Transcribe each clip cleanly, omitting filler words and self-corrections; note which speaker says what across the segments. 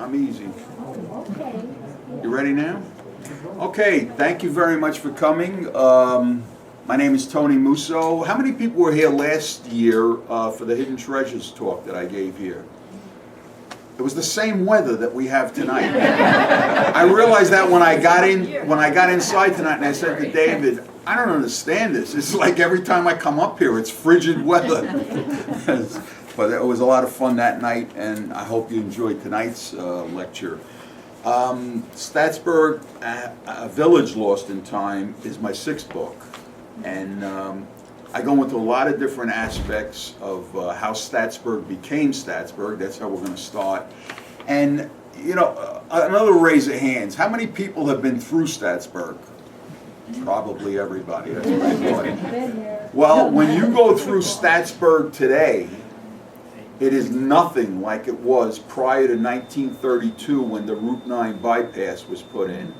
Speaker 1: I'm easy. You ready now? Okay, thank you very much for coming. My name is Tony Musso. How many people were here last year for the Hidden Treasures talk that I gave here? It was the same weather that we have tonight. I realized that when I got inside tonight, and I said to David, I don't understand this. It's like every time I come up here, it's frigid weather. But it was a lot of fun that night, and I hope you enjoyed tonight's lecture. Staatsburg, A Village Lost in Time is my 6th book. And I go into a lot of different aspects of how Staatsburg became Staatsburg. That's how we're going to start. And, you know, another raise of hands. How many people have been through Staatsburg? Probably everybody. That's what I thought. Well, when you go through Staatsburg today, it is nothing like it was prior to 1932 when the Route 9 bypass was put in.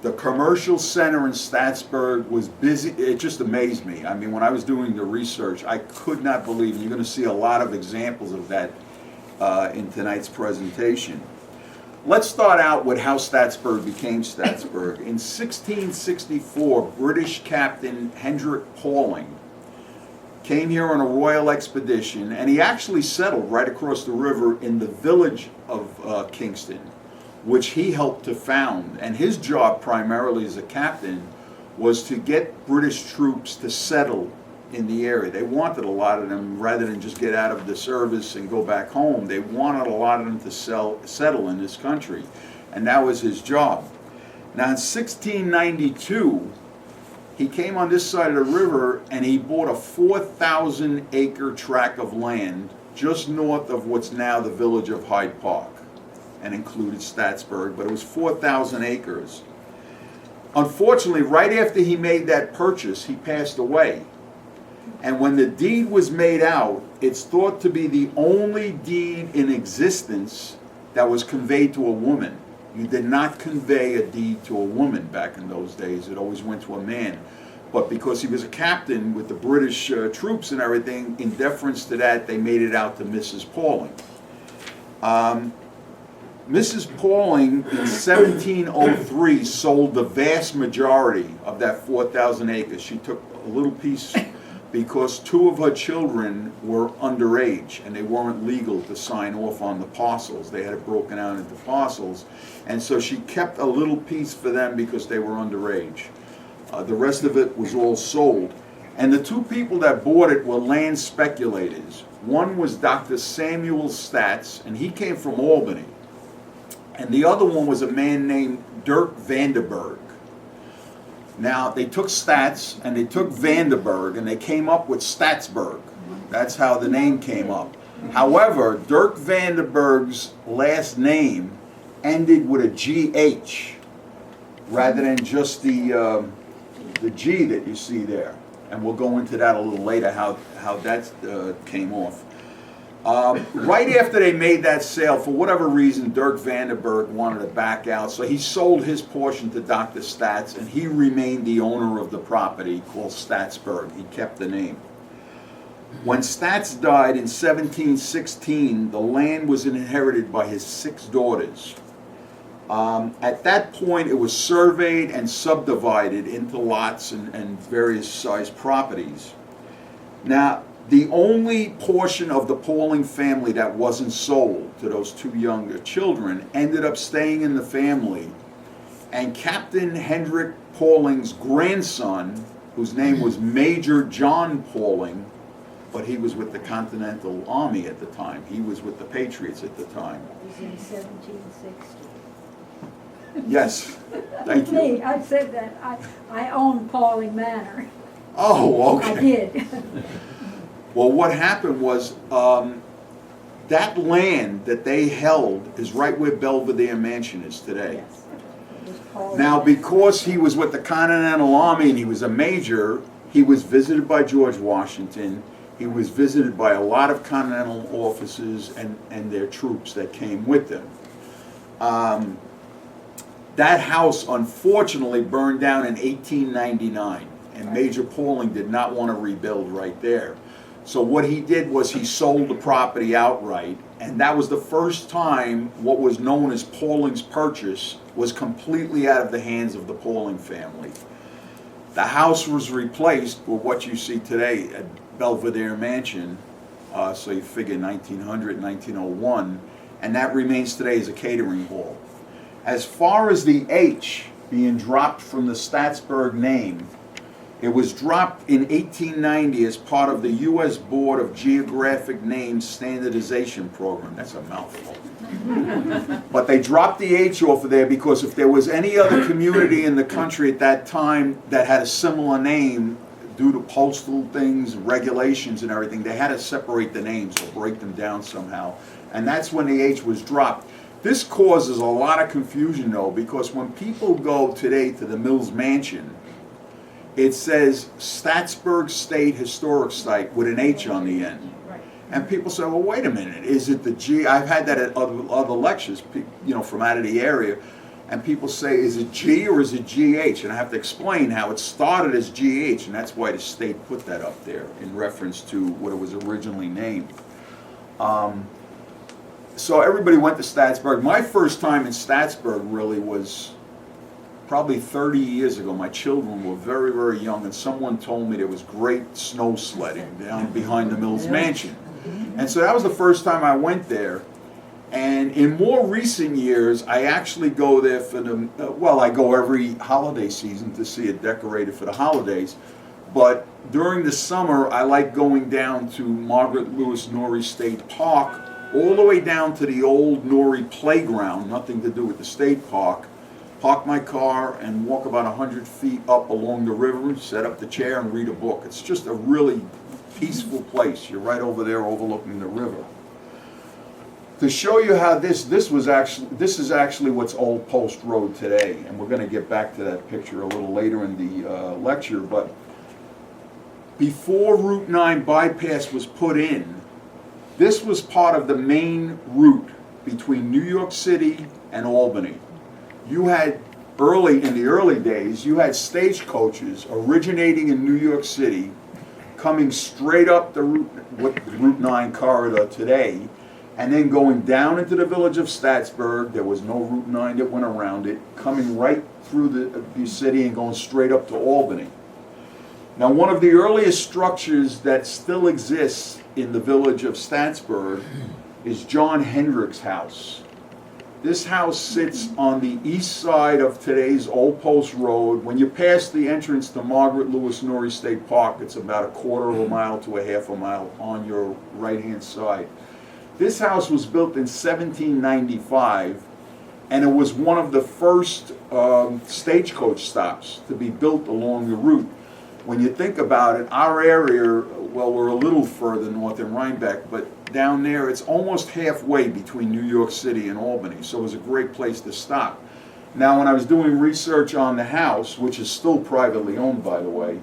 Speaker 1: The commercial center in Staatsburg was busy. It just amazed me. I mean, when I was doing the research, I could not believe, and you're going to see a lot of examples of that in tonight's presentation. Let's start out with how Staatsburg became Staatsburg. In 1664, British Captain Hendricks came here on a royal expedition, and he actually settled right across the river in the village of Kingston, which he helped to found. And his job primarily as a captain was to get British troops to settle in the area. They wanted a lot of them, rather than just get out of the service and go back home, they wanted a lot of them to settle in this country. And that was his job. Now in 1692, he came on this side of the river and he bought a 4,000 acre tract of land just north of what's now the village of Hyde Park, and included Staatsburg, but it was 4,000 acres. Unfortunately, right after he made that purchase, he passed away. And when the deed was made out, it's thought to be the only deed in existence that was conveyed to a woman. You did not convey a deed to a woman back in those days. It always went to a man. But because he was a captain with the British troops and everything, in deference to that, they made it out to Mrs. Pauling. Mrs. Pauling in 1703 sold the vast majority of that 4,000 acres. She took a little piece because 2 of her children were underage and they weren't legal to sign off on the parcels. They had it broken out into parcels, and so she kept a little piece for them because they were underage. The rest of it was all sold. And the 2 people that bought it were land speculators. One was Dr. Samuel Stats, and he came from Albany. And the other one was a man named Dirk Vanderberg. Now, they took Stats and they took Vanderberg and they came up with Staatsburg. That's how the name came up. However, Dirk Vanderberg's last name ended with a GH rather than just the G that you see there. And we'll go into that a little later, how that came off. Right after they made that sale, for whatever reason, Dirk Vanderberg wanted to back out, so he sold his portion to Dr. Stats, and he remained the owner of the property called Staatsburg. He kept the name. When Stats died in 1716, the land was inherited by his 6 daughters. At that point, it was surveyed and subdivided into lots and various sized properties. Now, the only portion of the Pauling family that wasn't sold to those 2 younger children ended up staying in the family, and Captain Hendrick Pauling's grandson, whose name was Major John Pauling, but he was with the Continental Army at the time. He was with the Patriots at the time.
Speaker 2: It was in 1760.
Speaker 1: Yes, thank you.
Speaker 2: I said that. I own Pauling Manor.
Speaker 1: Oh, okay.
Speaker 2: I did.
Speaker 1: Well, what happened was that land that they held is right where Belvedere Mansion is today.
Speaker 2: Yes.
Speaker 1: Now, because he was with the Continental Army and he was a major, he was visited by George Washington. He was visited by a lot of Continental officers and their troops that came with them. That house, unfortunately, burned down in 1899, and Major Pauling did not want to rebuild right there. So what he did was he sold the property outright, and that was the first time what was known as Pauling's Purchase was completely out of the hands of the Pauling family. The house was replaced with what you see today at Belvedere Mansion, so you figure 1900, 1901, and that remains today as a catering hall. As far as the H being dropped from the Staatsburg name, it was dropped in 1890 as part of the U.S. Board of Geographic Names Standardization Program. That's a mouthful. But they dropped the H off of there because if there was any other community in the country at that time that had a similar name, due to postal things, regulations and everything, they had to separate the names or break them down somehow. And that's when the H was dropped. This causes a lot of confusion though, because when people go today to the Mills Mansion, it says Staatsburg State Historic Site with an H on the end. And people say, well, wait a minute, is it the G? I've had that at other lectures, you know, from out of the area. And people say, is it G or is it GH? And I have to explain how it started as GH, and that's why the state put that up there in reference to what it was originally named. So everybody went to Staatsburg. My first time in Staatsburg really was probably 30 years ago. My children were very, very young, and someone told me there was great snow sledding down behind the Mills Mansion. And so that was the first time I went there. And in more recent years, I actually go there for the, I go every holiday season to see it decorated for the holidays. But during the summer, I like going down to Margaret Lewis Norrie State Park, all the way down to the old Norrie playground, nothing to do with the state park. Park my car and walk about 100 feet up along the river, set up the chair and read a book. It's just a really peaceful place. You're right over there overlooking the river. To show you how this is actually what's Old Post Road today, and we're going to get back to that picture a little later in the lecture, but before Route 9 bypass was put in, this was part of the main route between New York City and Albany. You had in the early days, you had stagecoaches originating in New York City, coming straight up the Route 9 corridor today, and then going down into the village of Staatsburg. There was no Route 9 that went around it, coming right through the city and going straight up to Albany. Now, one of the earliest structures that still exists in the village of Staatsburg is John Hendricks' house. This house sits on the east side of today's Old Post Road. When you pass the entrance to Margaret Lewis Norrie State Park, it's about a quarter of a mile to a half a mile on your right-hand side. This house was built in 1795, and it was one of the first stagecoach stops to be built along the route. When you think about it, our area, well, we're a little further north in Rhinebeck, but down there it's almost halfway between New York City and Albany, so it was a great place to stop. Now, when I was doing research on the house, which is still privately owned, by the way,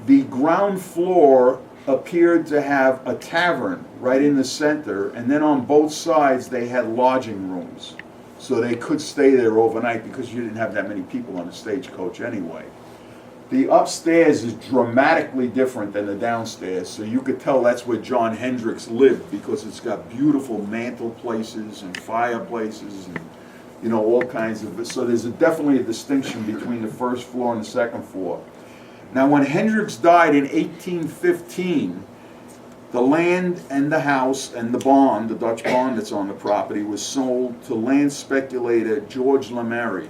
Speaker 1: the ground floor appeared to have a tavern right in the center, and then on both sides they had lodging rooms, so they could stay there overnight because you didn't have that many people on the stagecoach anyway. The upstairs is dramatically different than the downstairs, so you could tell that's where John Hendricks lived because it's got beautiful mantel places and fireplaces and, you know, all kinds of, so there's definitely a distinction between the first floor and the second floor. Now, when Hendricks died in 1815, the land and the house and the bond, the Dutch bond that's on the property, was sold to land speculator George Lamary.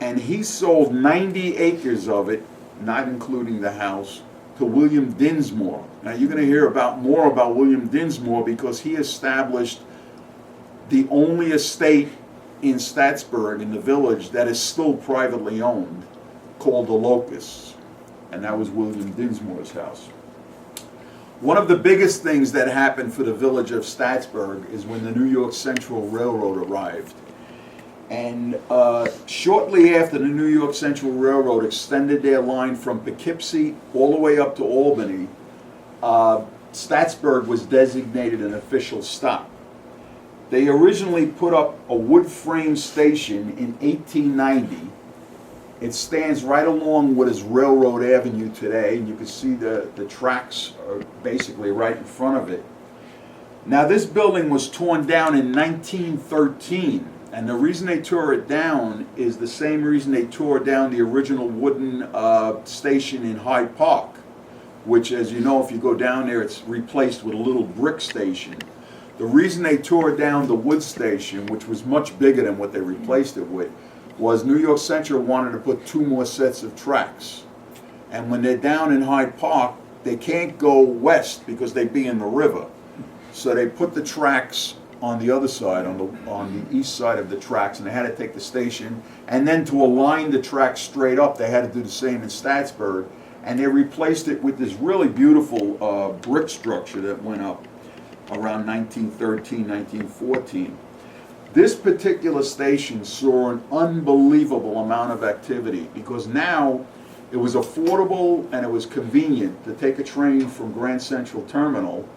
Speaker 1: And he sold 90 acres of it, not including the house, to William Dinsmore. Now you're going to hear more about William Dinsmore because he established the only estate in Staatsburg, in the village, that is still privately owned, called the Locusts. And that was William Dinsmore's house. One of the biggest things that happened for the village of Staatsburg is when the New York Central Railroad arrived. And shortly after the New York Central Railroad extended their line from Poughkeepsie all the way up to Albany, Staatsburg was designated an official stop. They originally put up a wood frame station in 1890, It stands right along what is Railroad Avenue today, and you can see the tracks are basically right in front of it. Now, this building was torn down in 1913, and the reason they tore it down is the same reason they tore down the original wooden station in Hyde Park, which, as you know, if you go down there, it's replaced with a little brick station. The reason they tore down the wood station, which was much bigger than what they replaced it with, was New York Central wanted to put 2 more sets of tracks. And when they're down in Hyde Park, they can't go west because they'd be in the river. So they put the tracks on the other side, on the east side of the tracks, and they had to take the station. And then to align the tracks straight up, they had to do the same in Staatsburg. And they replaced it with this really beautiful brick structure that went up around 1913, 1914. This particular station saw an unbelievable amount of activity because now it was affordable and it was convenient to take a train from Grand Central Terminal,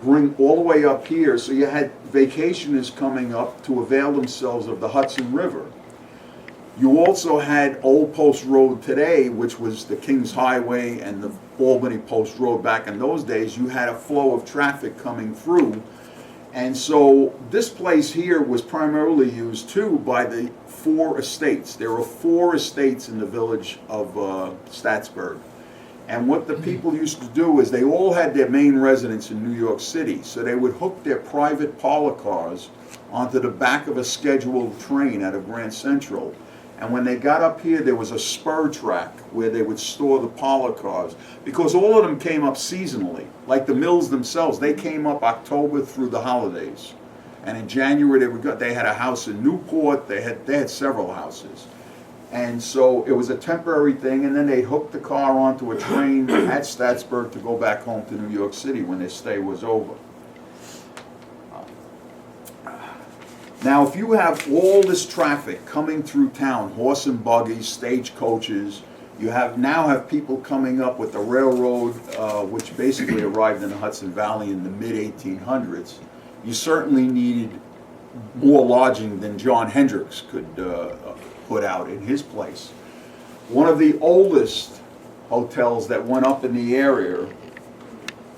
Speaker 1: bring all the way up here, so you had vacationers coming up to avail themselves of the Hudson River. You also had Old Post Road today, which was the King's Highway and the Albany Post Road back in those days. You had a flow of traffic coming through. And so this place here was primarily used too by the 4 estates. There were 4 estates in the village of Staatsburg. And what the people used to do is they all had their main residence in New York City. So they would hook their private parlor cars onto the back of a scheduled train out of Grand Central. And when they got up here, there was a spur track where they would store the parlor cars, because all of them came up seasonally. Like the mills themselves, they came up October through the holidays. And in January, they had a house in Newport. They had several houses. And so it was a temporary thing, and then they hooked the car onto a train at Staatsburg to go back home to New York City when their stay was over. Now, if you have all this traffic coming through town, horse and buggies, stagecoaches, you now have people coming up with the railroad, which basically arrived in the Hudson Valley in the mid-1800s. You certainly needed more lodging than John Hendricks could put out in his place. One of the oldest hotels that went up in the area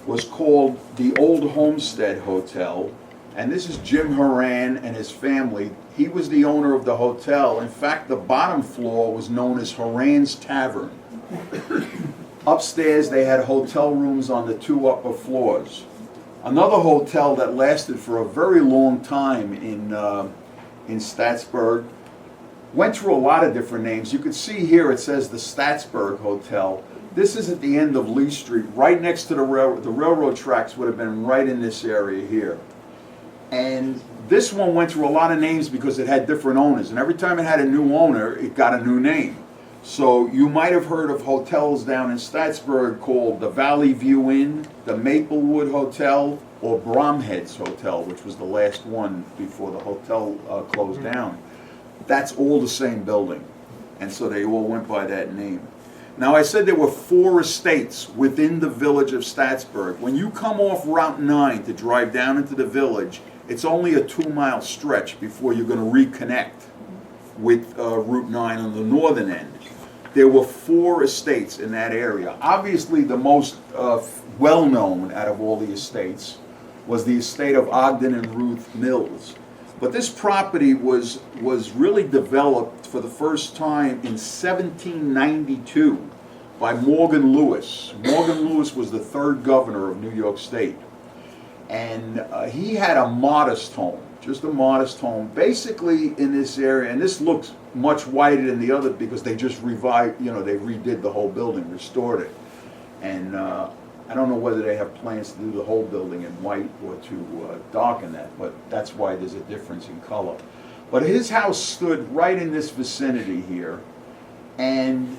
Speaker 1: was called the Old Homestead Hotel. And this is Jim Horan and his family. He was the owner of the hotel. In fact, the bottom floor was known as Horan's Tavern. Upstairs, they had hotel rooms on the 2 upper floors. Another hotel that lasted for a very long time in Staatsburg went through a lot of different names. You can see here it says the Staatsburg Hotel. This is at the end of Lee Street, right next to the railroad. The railroad tracks would have been right in this area here. And this one went through a lot of names because it had different owners. And every time it had a new owner, it got a new name. So you might have heard of hotels down in Staatsburg called the Valley View Inn, the Maplewood Hotel, or Bromhead's Hotel, which was the last one before the hotel closed down. That's all the same building. And so they all went by that name. Now, I said there were 4 estates within the village of Staatsburg. When you come off Route 9 to drive down into the village, it's only a 2-mile stretch before you're going to reconnect with Route 9 on the northern end. There were 4 estates in that area. Obviously, the most well-known out of all the estates was the estate of Ogden and Ruth Mills. But this property was really developed for the first time in 1792 by Morgan Lewis. Morgan Lewis was the 3rd governor of New York State. And he had a modest home, just a modest home, basically in this area. And this looks much whiter than the other because they just revived, they redid the whole building, restored it. And I don't know whether they have plans to do the whole building in white or to darken that, but that's why there's a difference in color. But his house stood right in this vicinity here. And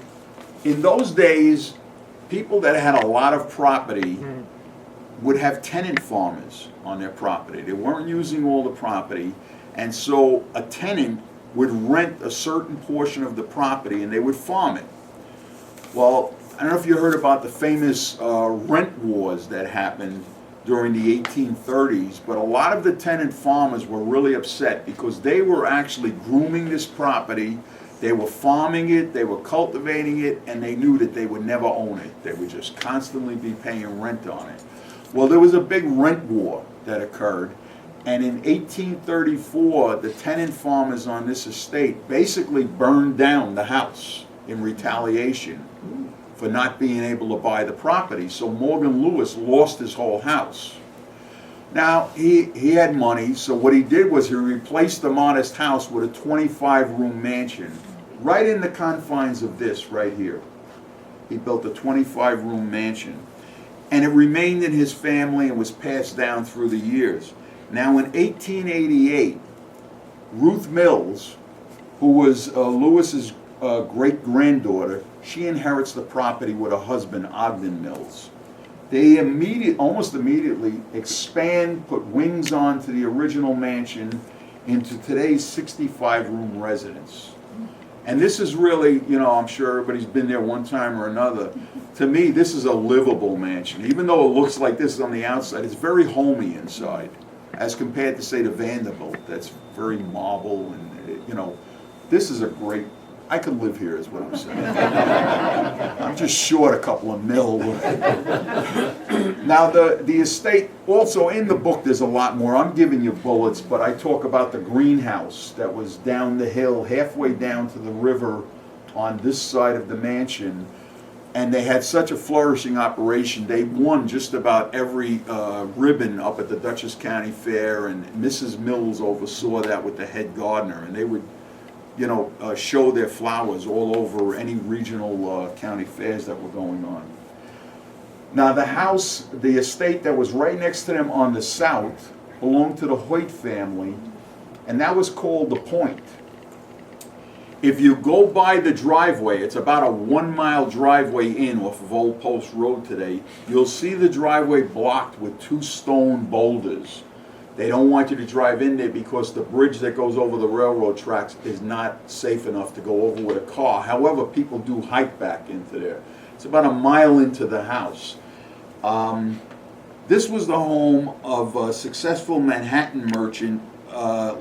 Speaker 1: in those days, people that had a lot of property would have tenant farmers on their property. They weren't using all the property, and so a tenant would rent a certain portion of the property and they would farm it. Well, I don't know if you heard about the famous rent wars that happened during the 1830s, but a lot of the tenant farmers were really upset because they were actually grooming this property. They were farming it, they were cultivating it, and they knew that they would never own it. They would just constantly be paying rent on it. Well, there was a big rent war that occurred, and in 1834, the tenant farmers on this estate basically burned down the house in retaliation for not being able to buy the property. So Morgan Lewis lost his whole house. Now, he had money, so what he did was he replaced the modest house with a 25-room mansion, right in the confines of this right here. He built a 25-room mansion. And it remained in his family and was passed down through the years. Now, in 1888, Ruth Mills, who was Lewis's great-granddaughter, she inherits the property with her husband, Ogden Mills. They almost immediately expand, put wings onto the original mansion into today's 65-room residence. And this is really, I'm sure everybody's been there one time or another. To me, this is a livable mansion. Even though it looks like this on the outside, it's very homey inside, as compared to, say, the Vanderbilt. That's very marble, and, this is a great, I could live here is what I'm saying. I'm just short a couple of mil. Now, the estate, also in the book there's a lot more. I'm giving you bullets, but I talk about the greenhouse that was down the hill, halfway down to the river on this side of the mansion. And they had such a flourishing operation. They won just about every ribbon up at the Dutchess County Fair, and Mrs. Mills oversaw that with the head gardener. And they would show their flowers all over any regional county fairs that were going on. Now the estate that was right next to them on the south belonged to the Hoyt family, and that was called the Point. If you go by the driveway, it's about a 1-mile driveway in off of Old Post Road today, you'll see the driveway blocked with 2 stone boulders. They don't want you to drive in there because the bridge that goes over the railroad tracks is not safe enough to go over with a car. However, people do hike back into there. It's about a mile into the house. This was the home of a successful Manhattan merchant,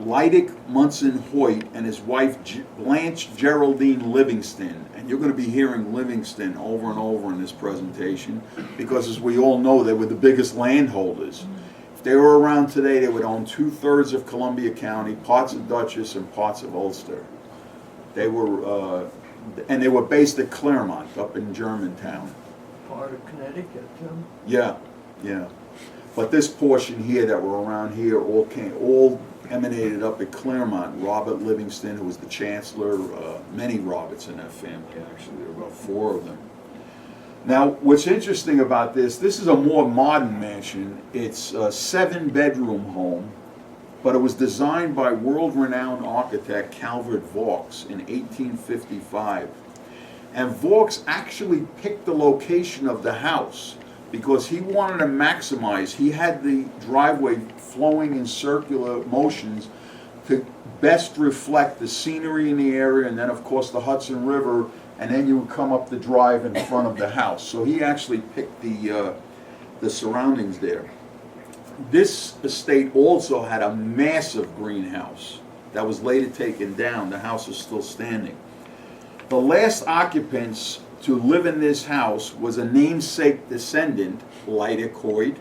Speaker 1: Lydic Munson Hoyt, and his wife Blanche Geraldine Livingston. And you're going to be hearing Livingston over and over in this presentation because, as we all know, they were the biggest landholders. If they were around today, they would own 2/3 of Columbia County, parts of Dutchess, and parts of Ulster. They were, and they were based at Claremont, up in Germantown.
Speaker 3: Part of Connecticut, too.
Speaker 1: Yeah. But this portion here that were around here all emanated up at Claremont. Robert Livingston, who was the chancellor, many Roberts in that family, actually. There were about 4 of them. Now, what's interesting about this is a more modern mansion. It's a 7-bedroom home, but it was designed by world-renowned architect Calvert Vaux in 1855. And Vaux actually picked the location of the house because he wanted to maximize. He had the driveway flowing in circular motions to best reflect the scenery in the area, and then, of course, the Hudson River, and then you would come up the drive in front of the house. So he actually picked the surroundings there. This estate also had a massive greenhouse that was later taken down. The house is still standing. The last occupants to live in this house was a namesake descendant, Lydic Hoyt,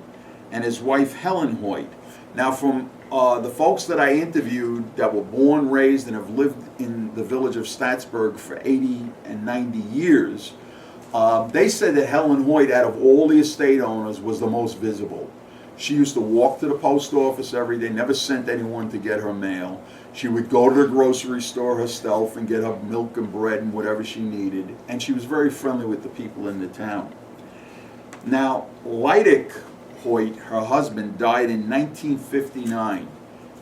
Speaker 1: and his wife Helen Hoyt. Now, from the folks that I interviewed that were born, raised, and have lived in the village of Staatsburg for 80 and 90 years, they said that Helen Hoyt, out of all the estate owners, was the most visible. She used to walk to the post office every day, never sent anyone to get her mail. She would go to the grocery store herself and get her milk and bread and whatever she needed, and she was very friendly with the people in the town. Now, Lydic Hoyt, her husband, died in 1959,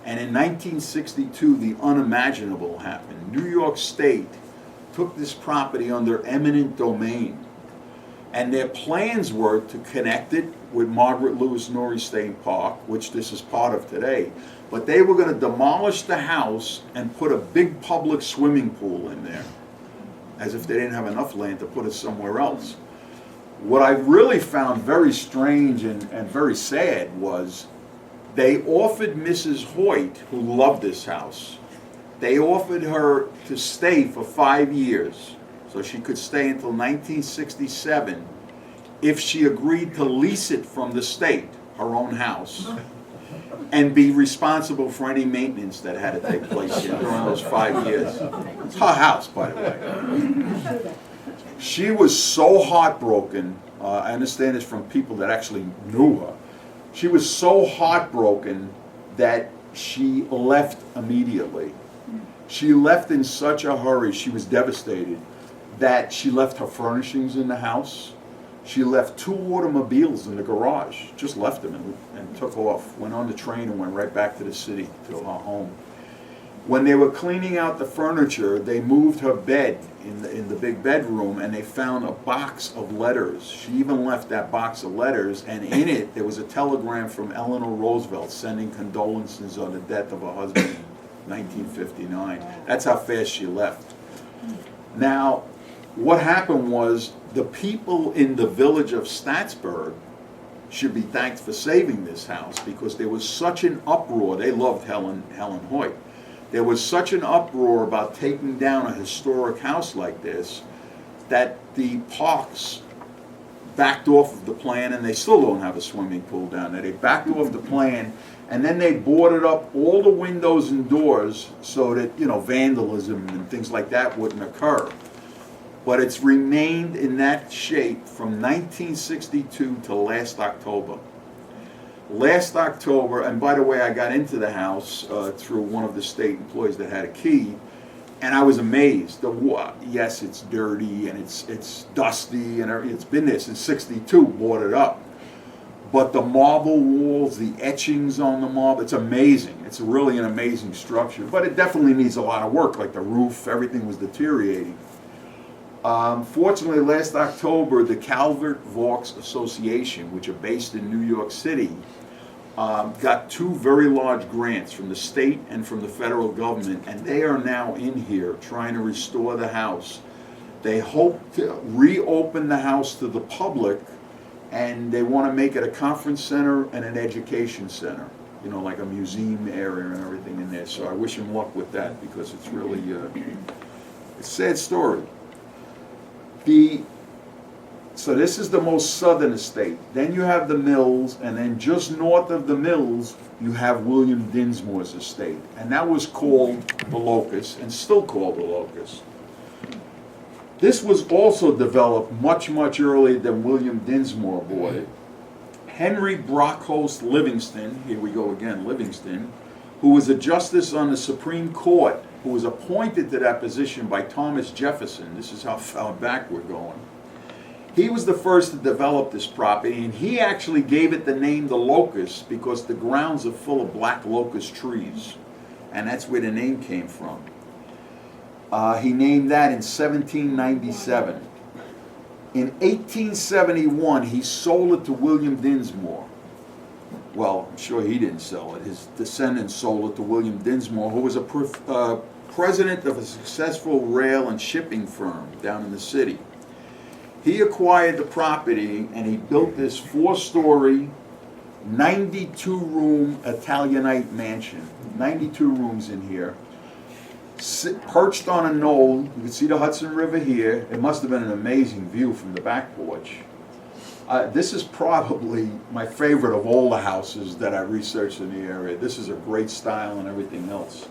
Speaker 1: and in 1962 the unimaginable happened. New York State took this property under eminent domain, and their plans were to connect it with Margaret Lewis Norrie State Park, which this is part of today, but they were going to demolish the house and put a big public swimming pool in there, as if they didn't have enough land to put it somewhere else. What I really found very strange and very sad was they offered Mrs. Hoyt, who loved this house, They offered her to stay for 5 years, so she could stay until 1967 if she agreed to lease it from the state, her own house, and be responsible for any maintenance that had to take place during those 5 years. It's her house, by the way. She was so heartbroken. I understand this from people that actually knew her. She was so heartbroken that she left immediately. She left in such a hurry, she was devastated, that she left her furnishings in the house. She left 2 automobiles in the garage, just left them and took off, went on the train and went right back to the city, to her home. When they were cleaning out the furniture, they moved her bed in the big bedroom, and they found a box of letters. She even left that box of letters, and in it there was a telegram from Eleanor Roosevelt sending condolences on the death of her husband in 1959. That's how fast she left. Now, what happened was, the people in the village of Staatsburg should be thanked for saving this house, because there was such an uproar. They loved Helen Hoyt. There was such an uproar about taking down a historic house like this that the Parks backed off of the plan, and they still don't have a swimming pool down there. They backed off the plan, and then they boarded up all the windows and doors so that, you know, vandalism and things like that wouldn't occur. But it's remained in that shape from 1962 to last October. Last October, and by the way, I got into the house through one of the state employees that had a key, and I was amazed. Yes, it's dirty and it's dusty, and it's been there since '62, boarded up. But the marble walls, the etchings on the marble, it's amazing. It's really an amazing structure, but it definitely needs a lot of work, like the roof, everything was deteriorating. Fortunately, last October, the Calvert Vaux Association, which are based in New York City, got 2 very large grants from the state and from the federal government, and they are now in here trying to restore the house. They hope to reopen the house to the public, and they want to make it a conference center and an education center, you know, like a museum area and everything in there. So I wish them luck with that, because it's really it's a sad story. So this is the most southern estate. Then you have the Mills, and then just north of the Mills, you have William Dinsmore's estate. And that was called the Locusts, and still called the Locusts. This was also developed much, much earlier than William Dinsmore bought it. Henry Brockhost Livingston, here we go again, Livingston, who was a justice on the Supreme Court, who was appointed to that position by Thomas Jefferson. This is how far back we're going. He was the first to develop this property, and he actually gave it the name the Locusts because the grounds are full of black locust trees, and that's where the name came from. He named that in 1797. In 1871, he sold it to William Dinsmore. Well, I'm sure he didn't sell it. His descendants sold it to William Dinsmore, who was a president of a successful rail and shipping firm down in the city. He acquired the property, and he built this 4-story, 92-room Italianate mansion. 92 rooms in here. Perched on a knoll, you can see the Hudson River here. It must have been an amazing view from the back porch. This is probably my favorite of all the houses that I researched in the area. This is a great style and everything else.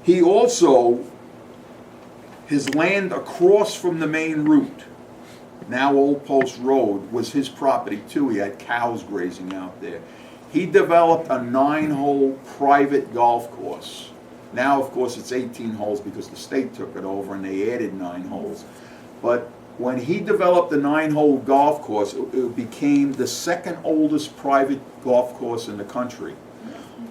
Speaker 1: He also, his land across from the main route, now Old Post Road, was his property too. He had cows grazing out there. He developed a 9-hole private golf course. Now, of course, it's 18 holes because the state took it over and they added 9 holes. But when he developed the 9-hole golf course, it became the second oldest private golf course in the country.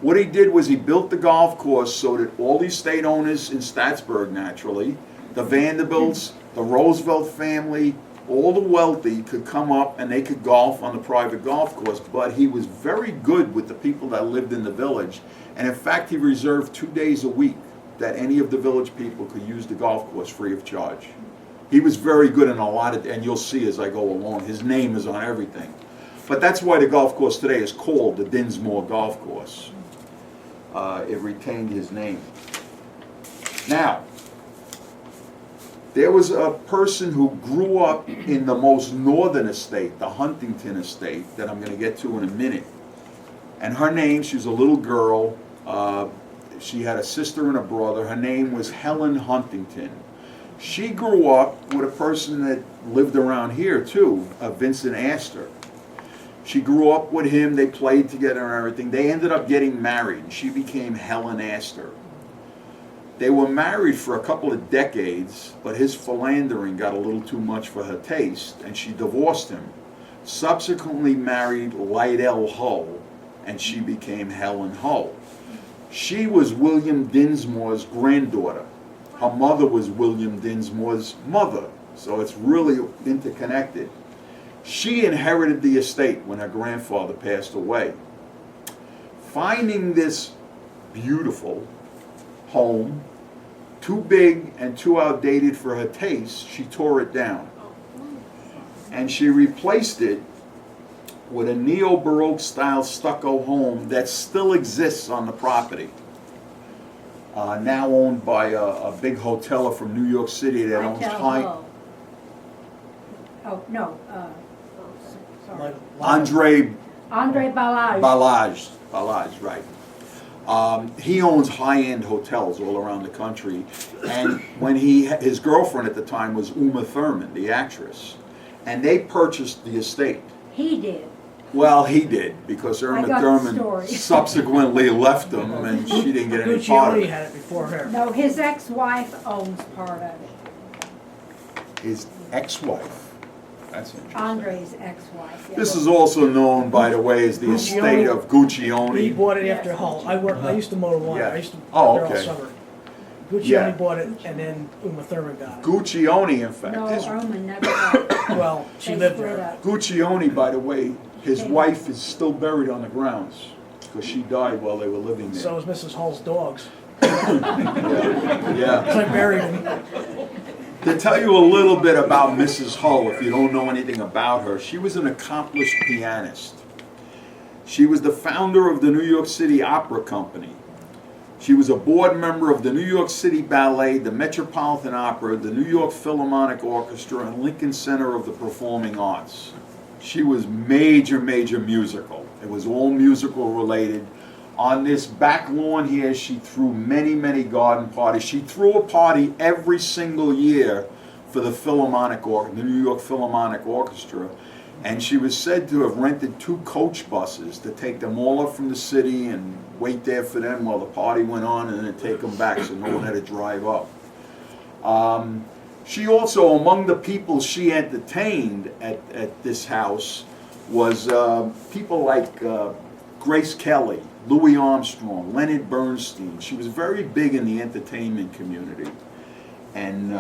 Speaker 1: What he did was he built the golf course so that all these state owners in Staatsburg, naturally, the Vanderbilts, the Roosevelt family, all the wealthy could come up and they could golf on the private golf course. But he was very good with the people that lived in the village. And in fact, he reserved 2 days a week that any of the village people could use the golf course free of charge. He was very good in a lot of, and you'll see as I go along, his name is on everything. But that's why the golf course today is called the Dinsmore Golf Course. it retained his name. Now, there was a person who grew up in the most northern estate, the Huntington estate, that I'm going to get to in a minute. And her name, she was a little girl, she had a sister and a brother. Her name was Helen Huntington. She grew up with a person that lived around here too, Vincent Astor. She grew up with him, they played together and everything. They ended up getting married, and she became Helen Astor. They were married for a couple of decades, but his philandering got a little too much for her taste, and she divorced him. Subsequently married Lydell Hull, and she became Helen Hull. She was William Dinsmore's granddaughter. Her mother was William Dinsmore's mother, so it's really interconnected. She inherited the estate when her grandfather passed away. Finding this beautiful home too big and too outdated for her taste, she tore it down. And she replaced it with a neo-Baroque style stucco home that still exists on the property. Now owned by a big hoteler from New York City that owns
Speaker 2: Oh, no, sorry.
Speaker 1: Andre
Speaker 2: Ballage.
Speaker 1: Ballage, right. He owns high-end hotels all around the country, and when his girlfriend at the time was Uma Thurman, the actress, and they purchased the estate.
Speaker 2: He did.
Speaker 1: Well, he did, because Uma Thurman subsequently left him, and she didn't get any part of
Speaker 3: Guccione
Speaker 1: it.
Speaker 3: had it before her.
Speaker 2: No, his ex-wife owns part of it.
Speaker 1: His ex-wife. That's interesting.
Speaker 2: Andre's ex-wife. Yeah.
Speaker 1: This is also known, by the way, as the estate of
Speaker 3: He
Speaker 1: Guccione.
Speaker 3: bought it after Hull. I used to mow the lawn.
Speaker 1: Yeah.
Speaker 3: I used to
Speaker 1: Oh,
Speaker 3: there all
Speaker 1: okay.
Speaker 3: summer. Guccione
Speaker 1: Yeah.
Speaker 3: bought it, and then Uma Thurman got it.
Speaker 1: Guccione, in fact,
Speaker 2: No,
Speaker 1: is
Speaker 2: Irma never got it.
Speaker 3: Well, she
Speaker 2: They
Speaker 3: lived
Speaker 2: split
Speaker 3: there.
Speaker 2: up.
Speaker 1: Guccione, by the way, his
Speaker 2: Okay.
Speaker 1: wife is still buried on the grounds because she died while they were living there.
Speaker 3: So is Mrs. Hull's dogs.
Speaker 1: Yeah.
Speaker 3: So I buried them.
Speaker 1: To tell you a little bit about Mrs. Hull, if you don't know anything about her, she was an accomplished pianist. She was the founder of the New York City Opera Company. She was a board member of the New York City Ballet, the Metropolitan Opera, the New York Philharmonic Orchestra, and Lincoln Center of the Performing Arts. She was major musical. It was all musical related. On this back lawn here, she threw many garden parties. She threw a party every single year for the the New York Philharmonic Orchestra. And she was said to have rented 2 coach buses to take them all up from the city and wait there for them while the party went on, and then take them back so no one had to drive up. She also, among the people she entertained at this house, was people like Grace Kelly, Louis Armstrong, Leonard Bernstein. She was very big in the entertainment community. And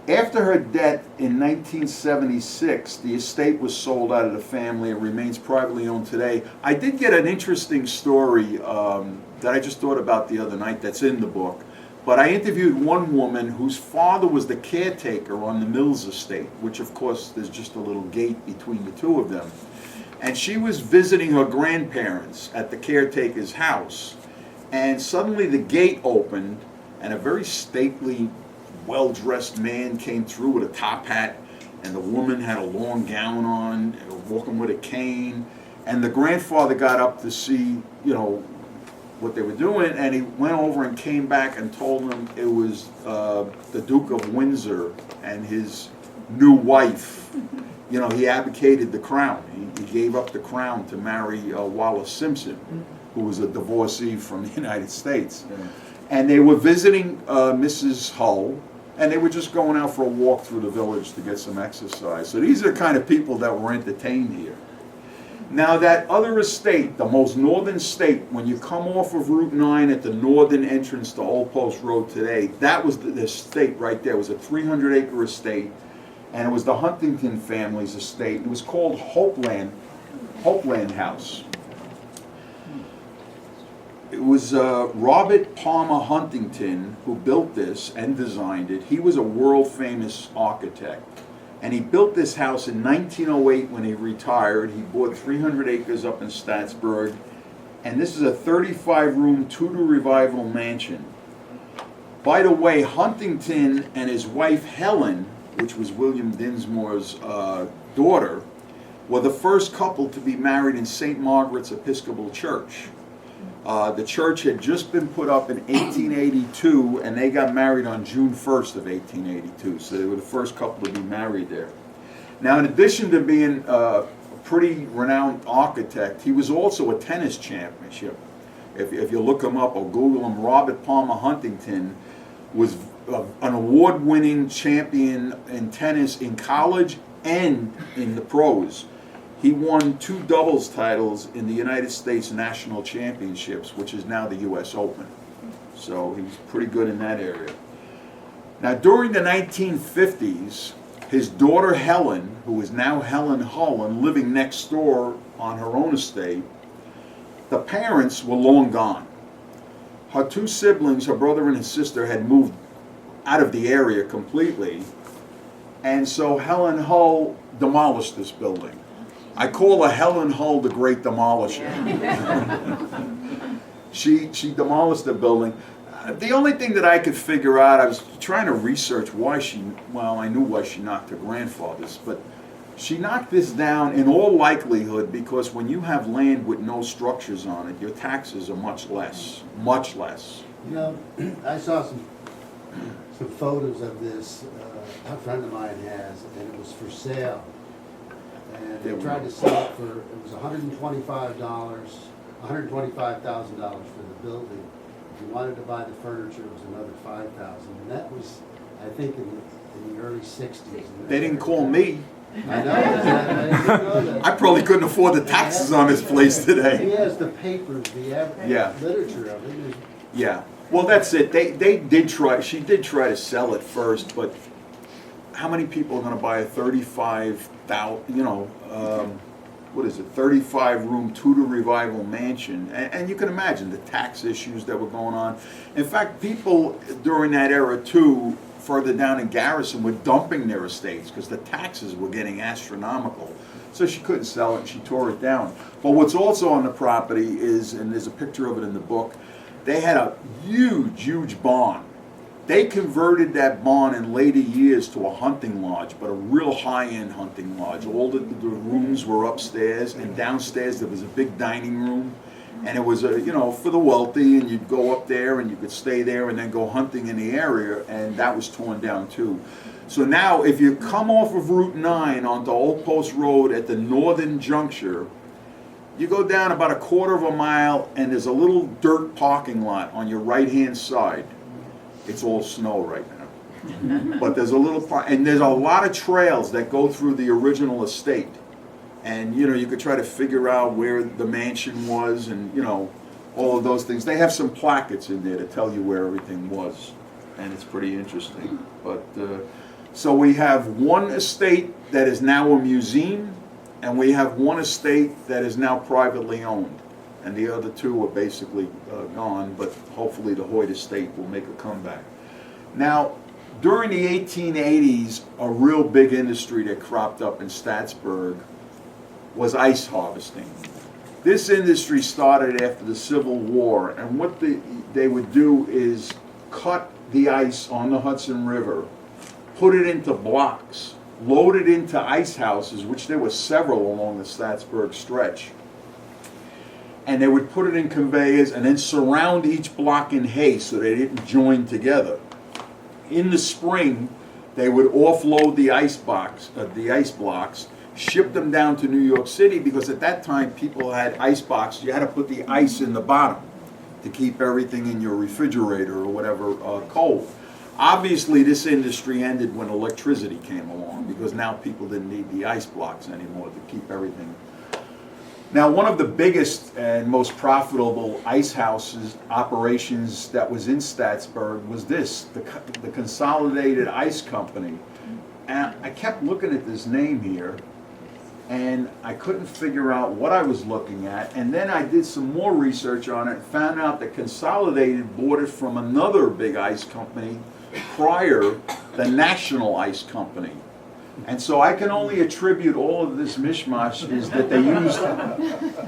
Speaker 1: after her death in 1976, the estate was sold out of the family and remains privately owned today. I did get an interesting story that I just thought about the other night that's in the book. But I interviewed one woman whose father was the caretaker on the Mills estate, which of course there's just a little gate between the two of them. And she was visiting her grandparents at the caretaker's house. And suddenly the gate opened and a very stately, well-dressed man came through with a top hat, and the woman had a long gown on, walking with a cane. And the grandfather got up to see, what they were doing, and he went over and came back and told them it was the Duke of Windsor and his new wife. He abdicated the crown. He gave up the crown to marry Wallace Simpson, who was a divorcee from the United States. And they were visiting Mrs. Hull, and they were just going out for a walk through the village to get some exercise. So these are the kind of people that were entertained here. Now that other estate, the most northern estate, when you come off of Route 9 at the northern entrance to Old Post Road today, that was the estate right there. It was a 300-acre estate, and it was the Huntington family's estate. It was called Hopeland House. It was Robert Palmer Huntington who built this and designed it. He was a world-famous architect. And he built this house in 1908 when he retired. He bought 300 acres up in Staatsburg. And this is a 35-room Tudor Revival mansion. By the way, Huntington and his wife Helen, which was William Dinsmore's daughter, were the first couple to be married in St. Margaret's Episcopal Church. The church had just been put up in 1882, and they got married on June 1st of 1882, so they were the first couple to be married there. Now, in addition to being a pretty renowned architect, he was also a tennis championship. If you look him up or Google him, Robert Palmer Huntington was an award-winning champion in tennis in college and in the pros. He won 2 doubles titles in the United States National Championships, which is now the U.S. Open. So he was pretty good in that area. Now, during the 1950s, his daughter Helen, who is now Helen Hull and living next door on her own estate, the parents were long gone. Her 2 siblings, her brother and his sister, had moved out of the area completely, and so Helen Hull demolished this building. I call her Helen Hull the Great Demolisher. She demolished the building. The only thing that I could figure out, I was trying to research why I knew why she knocked her grandfather's, but she knocked this down in all likelihood because when you have land with no structures on it, your taxes are much less, much less.
Speaker 4: You know, I saw some photos of this, a friend of mine has, and it was for sale. And they tried to sell it for, it was $125,000 for the building. If you wanted to buy the furniture, it was another $5,000. And that was, I think, in the early 60s.
Speaker 1: They didn't call me.
Speaker 4: I know. I didn't know that.
Speaker 1: I probably couldn't afford the taxes on this place
Speaker 4: He
Speaker 1: today.
Speaker 4: has the papers, the literature of it.
Speaker 1: Yeah. Well, that's it. They did try. She did try to sell it first, but how many people are going to buy a 35,000? You know, what is it? 35-room Tudor Revival mansion, and you can imagine the tax issues that were going on. In fact, people during that era too, further down in Garrison, were dumping their estates because the taxes were getting astronomical. So she couldn't sell it, and she tore it down. But what's also on the property is, and there's a picture of it in the book, they had a huge, huge barn. They converted that barn in later years to a hunting lodge, but a real high-end hunting lodge. All the rooms were upstairs, and downstairs there was a big dining room. And it was, for the wealthy, and you'd go up there and you could stay there and then go hunting in the area, and that was torn down too. So now, if you come off of Route 9 onto Old Post Road at the northern juncture, you go down about a quarter of a mile, and there's a little dirt parking lot on your right-hand side. It's all snow right now. But there's a little and there's a lot of trails that go through the original estate. And, you could try to figure out where the mansion was and, all of those things. They have some plackets in there to tell you where everything was. And it's pretty interesting. But, so we have one estate that is now a museum, and we have one estate that is now privately owned. And the other 2 are basically gone, but hopefully the Hoyt estate will make a comeback. Now, during the 1880s, a real big industry that cropped up in Staatsburg was ice harvesting. This industry started after the Civil War, and what they would do is cut the ice on the Hudson River, put it into blocks, load it into ice houses, which there were several along the Staatsburg stretch, and they would put it in conveyors and then surround each block in hay so they didn't join together. In the spring, they would offload the ice blocks, ship them down to New York City, because at that time people had ice boxes. You had to put the ice in the bottom to keep everything in your refrigerator or whatever cold. Obviously, this industry ended when electricity came along, because now people didn't need the ice blocks anymore to keep everything. Now, one of the biggest and most profitable ice houses operations that was in Staatsburg was this, the Consolidated Ice Company. And I kept looking at this name here, and I couldn't figure out what I was looking at. And then I did some more research on it and found out that Consolidated bought it from another big ice company prior, the National Ice Company. And so I can only attribute all of this mishmash is that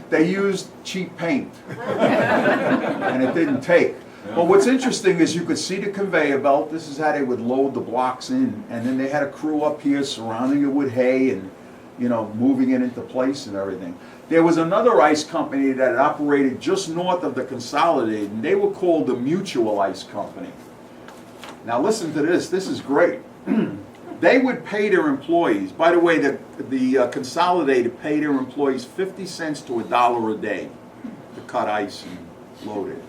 Speaker 1: they used cheap paint. And it didn't take. Well, what's interesting is you could see the conveyor belt. This is how they would load the blocks in. And then they had a crew up here surrounding it with hay and, you know, moving it into place and everything. There was another ice company that operated just north of the Consolidated, and they were called the Mutual Ice Company. Now listen to this. This is great. They would pay their employees. By the way, the Consolidated paid their employees 50 cents to $1 a day to cut ice and load it.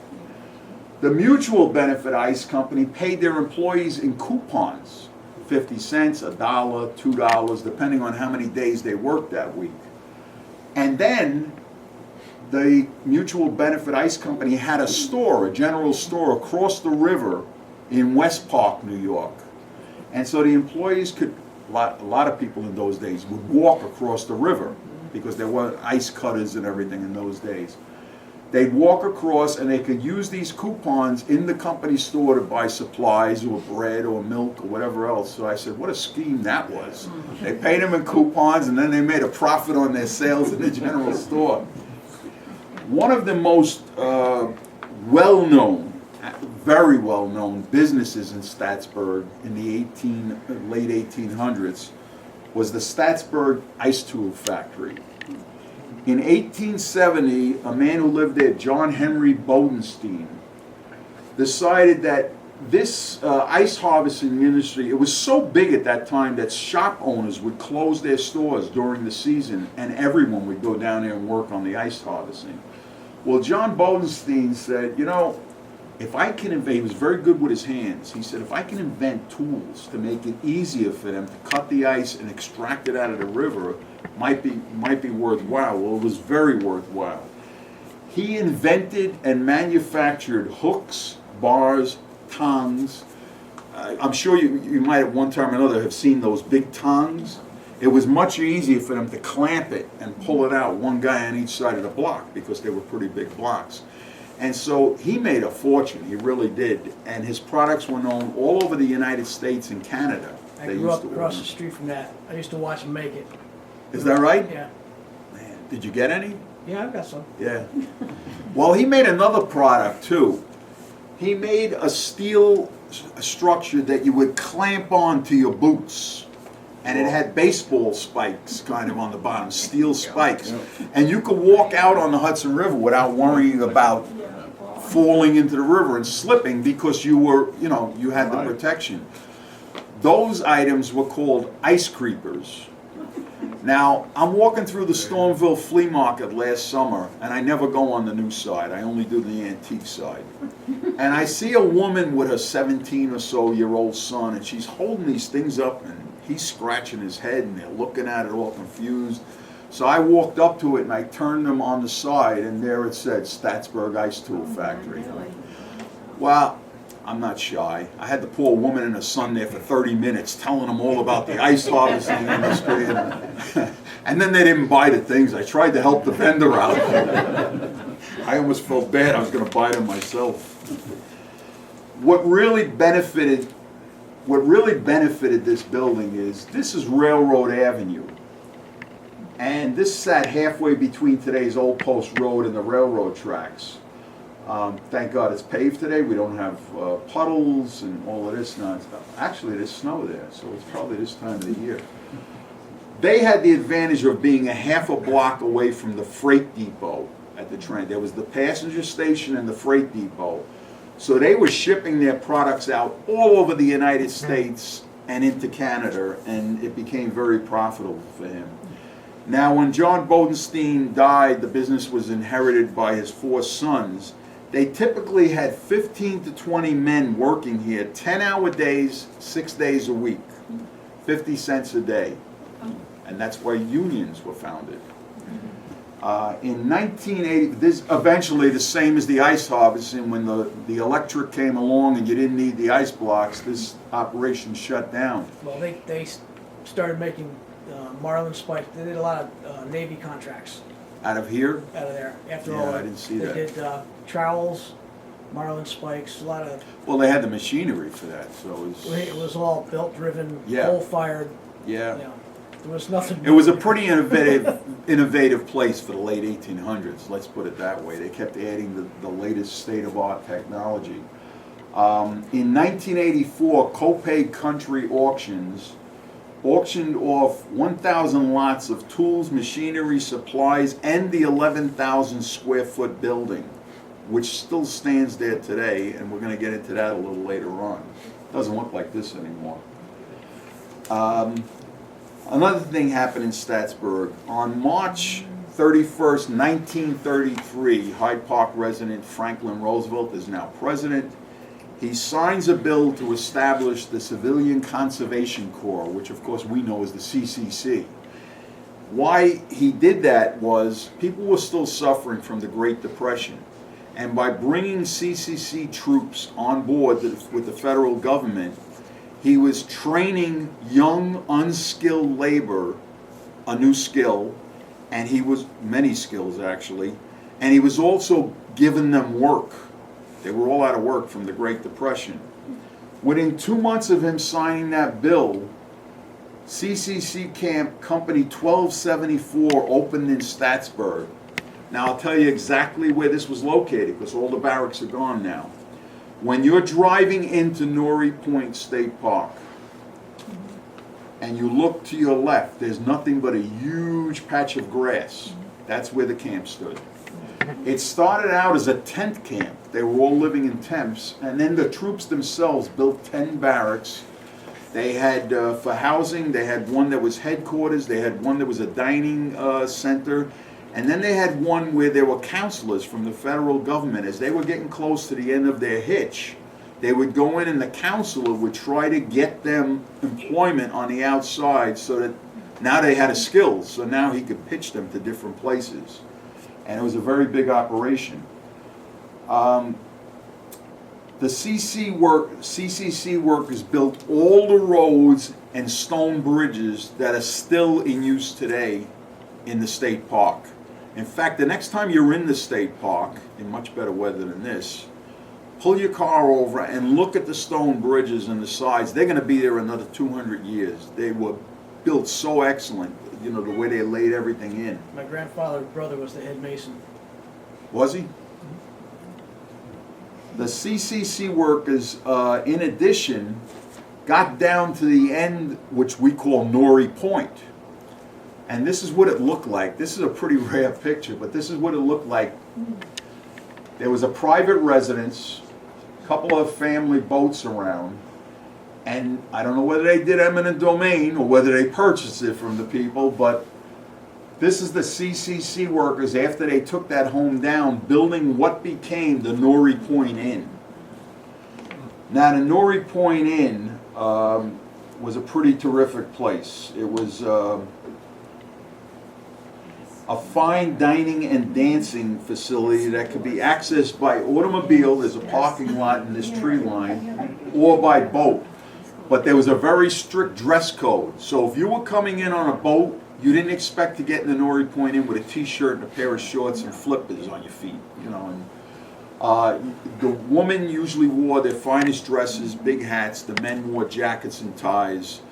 Speaker 1: The Mutual Benefit Ice Company paid their employees in coupons, 50 cents, $1, $2, depending on how many days they worked that week. And then the Mutual Benefit Ice Company had a store, a general store across the river in West Park, New York. And so the employees could, a lot of people in those days would walk across the river because there were ice cutters and everything in those days. They'd walk across and they could use these coupons in the company store to buy supplies or bread or milk or whatever else. So I said, what a scheme that was. They paid them in coupons and then they made a profit on their sales in the general store. One of the most well-known, very well-known businesses in Staatsburg in the late 1800s was the Staatsburg Ice Tool Factory. In 1870, a man who lived there, John Henry Bodenstein, decided that this ice harvesting industry, it was so big at that time that shop owners would close their stores during the season and everyone would go down there and work on the ice harvesting. Well, John Bodenstein said, you know, if I can invent, he was very good with his hands, he said, if I can invent tools to make it easier for them to cut the ice and extract it out of the river, might be worthwhile. Well, it was very worthwhile. He invented and manufactured hooks, bars, tongs. I'm sure you might at one time or another have seen those big tongs. It was much easier for them to clamp it and pull it out, one guy on each side of the block, because they were pretty big blocks. And so he made a fortune, he really did. And his products were known all over the United States and Canada.
Speaker 3: I grew up across the street from that. I used to watch him make it.
Speaker 1: Is that right?
Speaker 3: Yeah.
Speaker 1: Man, did you get any?
Speaker 3: Yeah, I've got some.
Speaker 1: Yeah. Well, he made another product too. He made a steel structure that you would clamp on to your boots. And it had baseball spikes kind of on the bottom, steel spikes. And you could walk out on the Hudson River without worrying about falling into the river and slipping because you were, you know, you had the protection. Those items were called ice creepers. Now, I'm walking through the Stormville flea market last summer, and I never go on the new side. I only do the antique side. And I see a woman with her 17 or so year old son, and she's holding these things up, and he's scratching his head, and they're looking at it all confused. So I walked up to it, and I turned them on the side, and there it said, Staatsburg Ice Tool Factory. Well, I'm not shy. I had the poor woman and her son there for 30 minutes telling them all about the ice harvesting industry. And then they didn't buy the things. I tried to help the vendor out. I almost felt bad. I was going to buy them myself. What really benefited this building is this is Railroad Avenue. And this sat halfway between today's Old Post Road and the railroad tracks. Thank God it's paved today. We don't have puddles and all of this nonsense. Actually, there's snow there, so it's probably this time of the year. They had the advantage of being a half a block away from the freight depot at the train. There was the passenger station and the freight depot. So they were shipping their products out all over the United States and into Canada, and it became very profitable for him. Now, when John Bodenstein died, the business was inherited by his 4 sons. They typically had 15 to 20 men working here, 10-hour days, 6 days a week, 50 cents a day. And that's why unions were founded. In 1980, this eventually the same as the ice harvesting, when the electric came along and you didn't need the ice blocks, this operation shut down.
Speaker 3: Well, they started making marlin spikes. They did a lot of Navy contracts.
Speaker 1: Out of here?
Speaker 3: Out of there. After
Speaker 1: Yeah,
Speaker 3: all,
Speaker 1: I didn't see that.
Speaker 3: They did trowels, marlin spikes, a lot of.
Speaker 1: Well, they had the machinery for that, so
Speaker 3: It was all belt-driven,
Speaker 1: Yeah.
Speaker 3: coal-fired
Speaker 1: Yeah.
Speaker 3: You know, there was nothing.
Speaker 1: It was a pretty innovative place for the late 1800s, let's put it that way. They kept adding the latest state-of-art technology. In 1984, Copay Country Auctions auctioned off 1,000 lots of tools, machinery, supplies, and the 11,000 square foot building, which still stands there today, and we're going to get into that a little later on. Doesn't look like this anymore. Another thing happened in Staatsburg. On March 31st, 1933, Hyde Park resident Franklin Roosevelt is now president. He signs a bill to establish the Civilian Conservation Corps, which of course we know as the CCC. Why he did that was people were still suffering from the Great Depression. And by bringing CCC troops on board with the federal government, he was training young, unskilled labor a new skill, and many skills actually, and he was also giving them work. They were all out of work from the Great Depression. Within 2 months of him signing that bill, CCC Camp Company 1274 opened in Staatsburg. Now I'll tell you exactly where this was located, because all the barracks are gone now. When you're driving into Norrie Point State Park, and you look to your left, there's nothing but a huge patch of grass. That's where the camp stood. It started out as a tent camp. They were all living in tents, and then the troops themselves built 10 barracks. They had, for housing, they had one that was headquarters, they had one that was a dining center, and then they had one where there were counselors from the federal government. As they were getting close to the end of their hitch, they would go in and the counselor would try to get them employment on the outside, so that now they had a skill, so now he could pitch them to different places. And it was a very big operation. The CCC workers built all the roads and stone bridges that are still in use today in the state park. In fact, the next time you're in the state park, in much better weather than this, pull your car over and look at the stone bridges and the sides. They're going to be there another 200 years. They were built so excellent, you know, the way they laid everything in.
Speaker 3: My grandfather's brother was the head mason.
Speaker 1: Was he? The CCC workers, in addition, got down to the end, which we call Norrie Point. And this is what it looked like. This is a pretty rare picture, but this is what it looked like. There was a private residence, a couple of family boats around, and I don't know whether they did eminent domain or whether they purchased it from the people, but this is the CCC workers after they took that home down, building what became the Norrie Point Inn. Now the Norrie Point Inn was a pretty terrific place. It was a fine dining and dancing facility that could be accessed by automobile, there's a parking lot in this tree line, or by boat. But there was a very strict dress code. So if you were coming in on a boat, you didn't expect to get in the Norrie Point Inn with a t-shirt and a pair of shorts and flippers on your feet, you know. And the women usually wore their finest dresses, big hats. The men wore jackets and ties.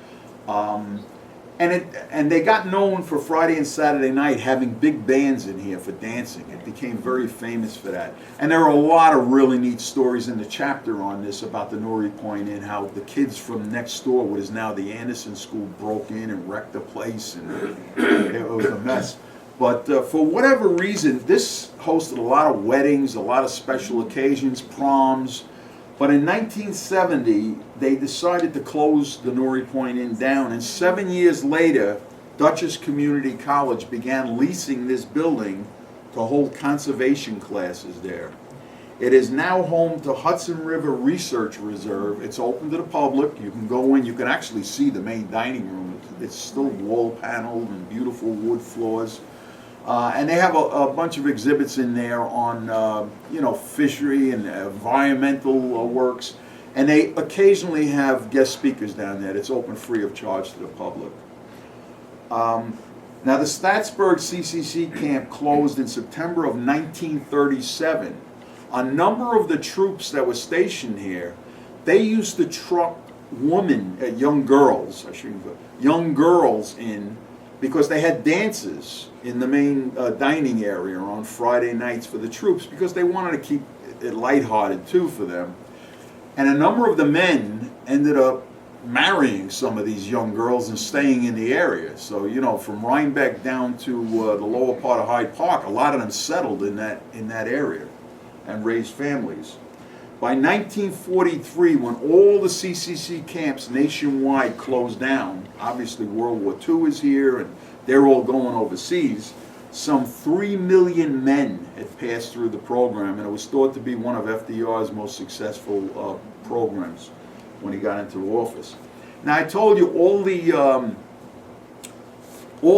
Speaker 1: And they got known for Friday and Saturday night having big bands in here for dancing. It became very famous for that. And there are a lot of really neat stories in the chapter on this about the Norrie Point Inn, how the kids from next door, what is now the Anderson School, broke in and wrecked the place, and it was a mess. But for whatever reason, this hosted a lot of weddings, a lot of special occasions, proms. But in 1970, they decided to close the Norrie Point Inn down, and 7 years later, Dutchess Community College began leasing this building to hold conservation classes there. It is now home to Hudson River Research Reserve. It's open to the public. You can go in. You can actually see the main dining room. It's still wall paneled and beautiful wood floors. And they have a bunch of exhibits in there on, you know, fishery and environmental works. And they occasionally have guest speakers down there. It's open free of charge to the public. Now, the Staatsburg CCC camp closed in September of 1937. A number of the troops that were stationed here, they used to truck young girls, I shouldn't go, young girls in, because they had dances in the main dining area on Friday nights for the troops, because they wanted to keep it lighthearted too for them. And a number of the men ended up marrying some of these young girls and staying in the area. So, you know, from Rhinebeck down to the lower part of Hyde Park, a lot of them settled in that area and raised families. By 1943, when all the CCC camps nationwide closed down, obviously World War II is here and they're all going overseas, some 3 million men had passed through the program, and it was thought to be one of FDR's most successful programs when he got into office. Now, I told you all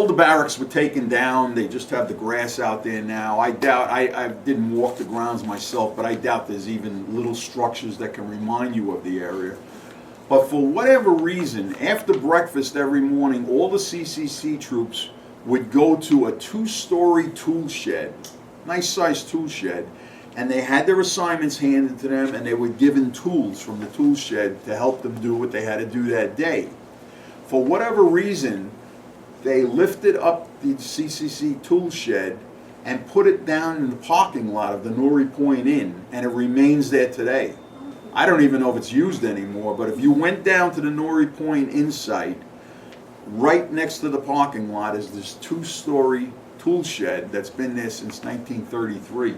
Speaker 1: the barracks were taken down. They just have the grass out there now. I doubt, I didn't walk the grounds myself, but I doubt there's even little structures that can remind you of the area. But for whatever reason, after breakfast every morning, all the CCC troops would go to a 2-story tool shed, nice sized tool shed, and they had their assignments handed to them, and they were given tools from the tool shed to help them do what they had to do that day. For whatever reason, they lifted up the CCC tool shed and put it down in the parking lot of the Norrie Point Inn, and it remains there today. I don't even know if it's used anymore, but if you went down to the Norrie Point Inn site, right next to the parking lot is this 2-story tool shed that's been there since 1933.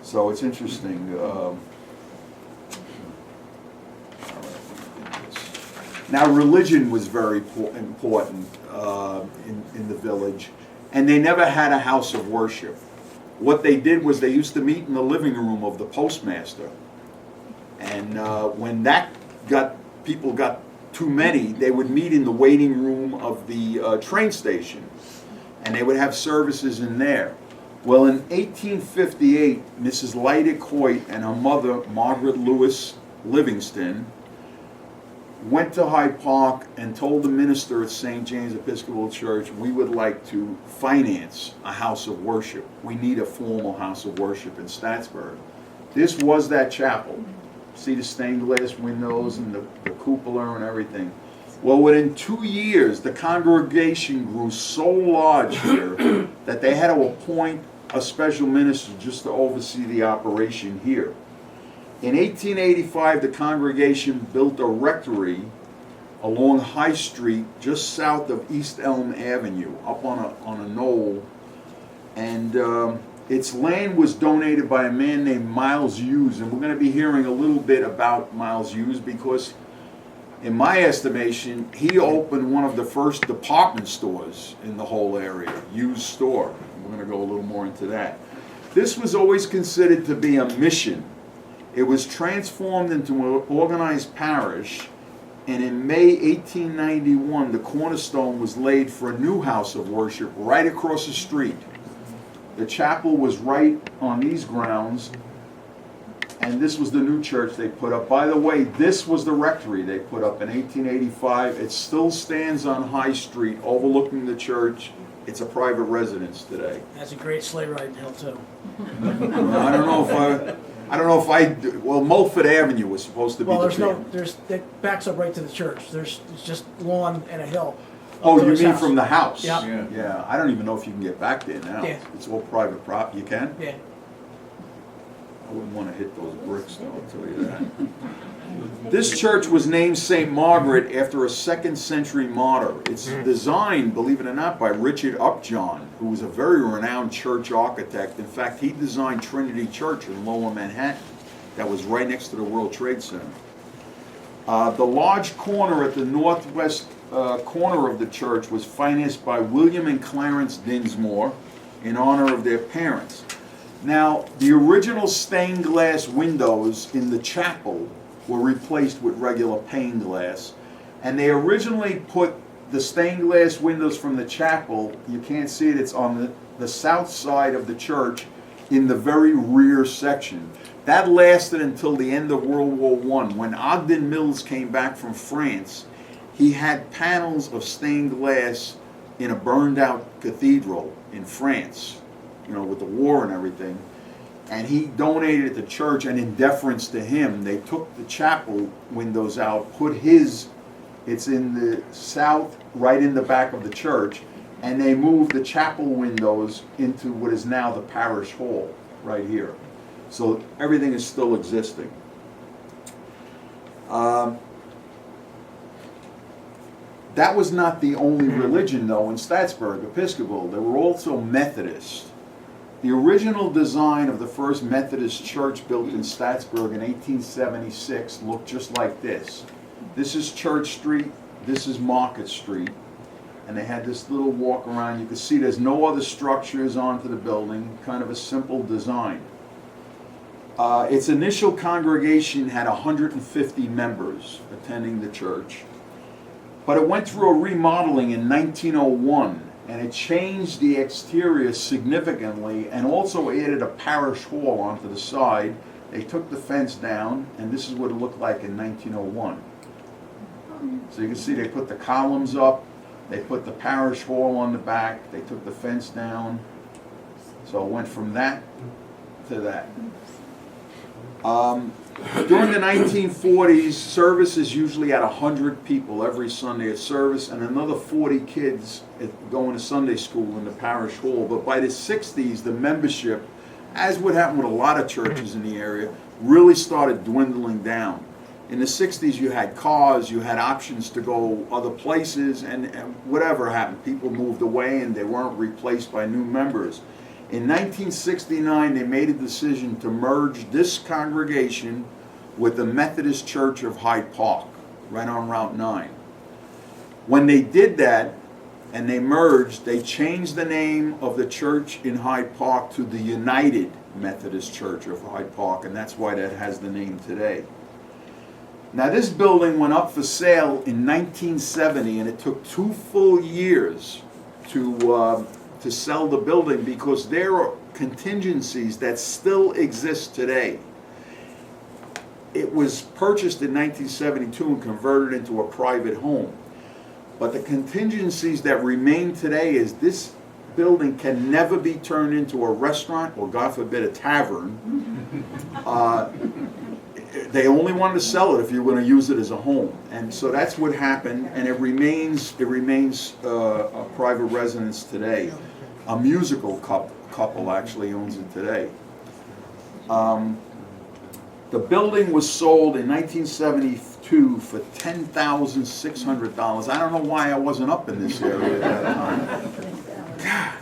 Speaker 1: So it's interesting. Now, religion was very important in the village, and they never had a house of worship. What they did was they used to meet in the living room of the postmaster, and when people got too many, they would meet in the waiting room of the train station, and they would have services in there. Well, in 1858, Mrs. Lydic Hoyt and her mother, Margaret Lewis Livingston, went to Hyde Park and told the minister at St. James Episcopal Church, we would like to finance a house of worship. We need a formal house of worship in Staatsburg. This was that chapel. See the stained glass windows and the cupola and everything. Well, within 2 years, the congregation grew so large here that they had to appoint a special minister just to oversee the operation here. In 1885, the congregation built a rectory along High Street, just south of East Elm Avenue, up on a knoll, and its land was donated by a man named Miles Hughes, and we're going to be hearing a little bit about Miles Hughes because, in my estimation, he opened one of the first department stores in the whole area, Hughes Store. We're going to go a little more into that. This was always considered to be a mission. It was transformed into an organized parish, and in May 1891, the cornerstone was laid for a new house of worship right across the street. The chapel was right on these grounds, and this was the new church they put up. By the way, this was the rectory they put up in 1885. It still stands on High Street overlooking the church. It's a private residence today.
Speaker 3: That's a great sleigh ride hill too.
Speaker 1: I don't know if I, well, Mulford Avenue was supposed to be
Speaker 3: Well,
Speaker 1: the
Speaker 3: it backs up right to the church. It's just lawn and a hill.
Speaker 1: Oh,
Speaker 3: up to
Speaker 1: you
Speaker 3: his
Speaker 1: mean
Speaker 3: house.
Speaker 1: from the house?
Speaker 3: Yeah.
Speaker 1: Yeah, I don't even know if you can get back there now.
Speaker 3: Yeah.
Speaker 1: It's all private property. You can?
Speaker 3: Yeah.
Speaker 1: I wouldn't want to hit those bricks, though, I'll tell you that. This church was named St. Margaret after a 2nd century martyr. It's designed, believe it or not, by Richard Upjohn, who was a very renowned church architect. In fact, he designed Trinity Church in Lower Manhattan that was right next to the World Trade Center. The large corner at the northwest corner of the church was financed by William and Clarence Dinsmore in honor of their parents. Now, the original stained glass windows in the chapel were replaced with regular pane glass, and they originally put the stained glass windows from the chapel, you can't see it, it's on the south side of the church in the very rear section. That lasted until the end of World War I. When Ogden Mills came back from France, he had panels of stained glass in a burned out cathedral in France, you know, with the war and everything. and he donated it to church, and in deference to him, they took the chapel windows out, it's in the south, right in the back of the church, and they moved the chapel windows into what is now the parish hall, right here. So everything is still existing. That was not the only religion, though, in Staatsburg, Episcopal. There were also Methodists. The original design of the first Methodist church built in Staatsburg in 1876 looked just like this. This is Church Street, this is Market Street, and they had this little walk around. You can see there's no other structures onto the building, kind of a simple design. Its initial congregation had 150 members attending the church, but it went through a remodeling in 1901, and it changed the exterior significantly and also added a parish hall onto the side. They took the fence down, and this is what it looked like in 1901. So you can see they put the columns up, they put the parish hall on the back, they took the fence down. So it went from that to that. During the 1940s, services usually had 100 people every Sunday at service, and another 40 kids going to Sunday school in the parish hall. But by the 60s, the membership, as would happen with a lot of churches in the area, really started dwindling down. In the 60s, you had cars, you had options to go other places, and whatever happened, people moved away and they weren't replaced by new members. In 1969, they made a decision to merge this congregation with the Methodist Church of Hyde Park, right on Route 9. When they did that, and they merged, they changed the name of the church in Hyde Park to the United Methodist Church of Hyde Park, and that's why that has the name today. Now, this building went up for sale in 1970, and it took 2 full years to sell the building because there are contingencies that still exist today. It was purchased in 1972 and converted into a private home. But the contingencies that remain today is this building can never be turned into a restaurant or, God forbid, a tavern. They only wanted to sell it if you were going to use it as a home, and so that's what happened. And it remains a private residence today. A musical couple actually owns it today. The building was sold in 1972 for $10,600. I don't know why I wasn't up in this area at that time. God.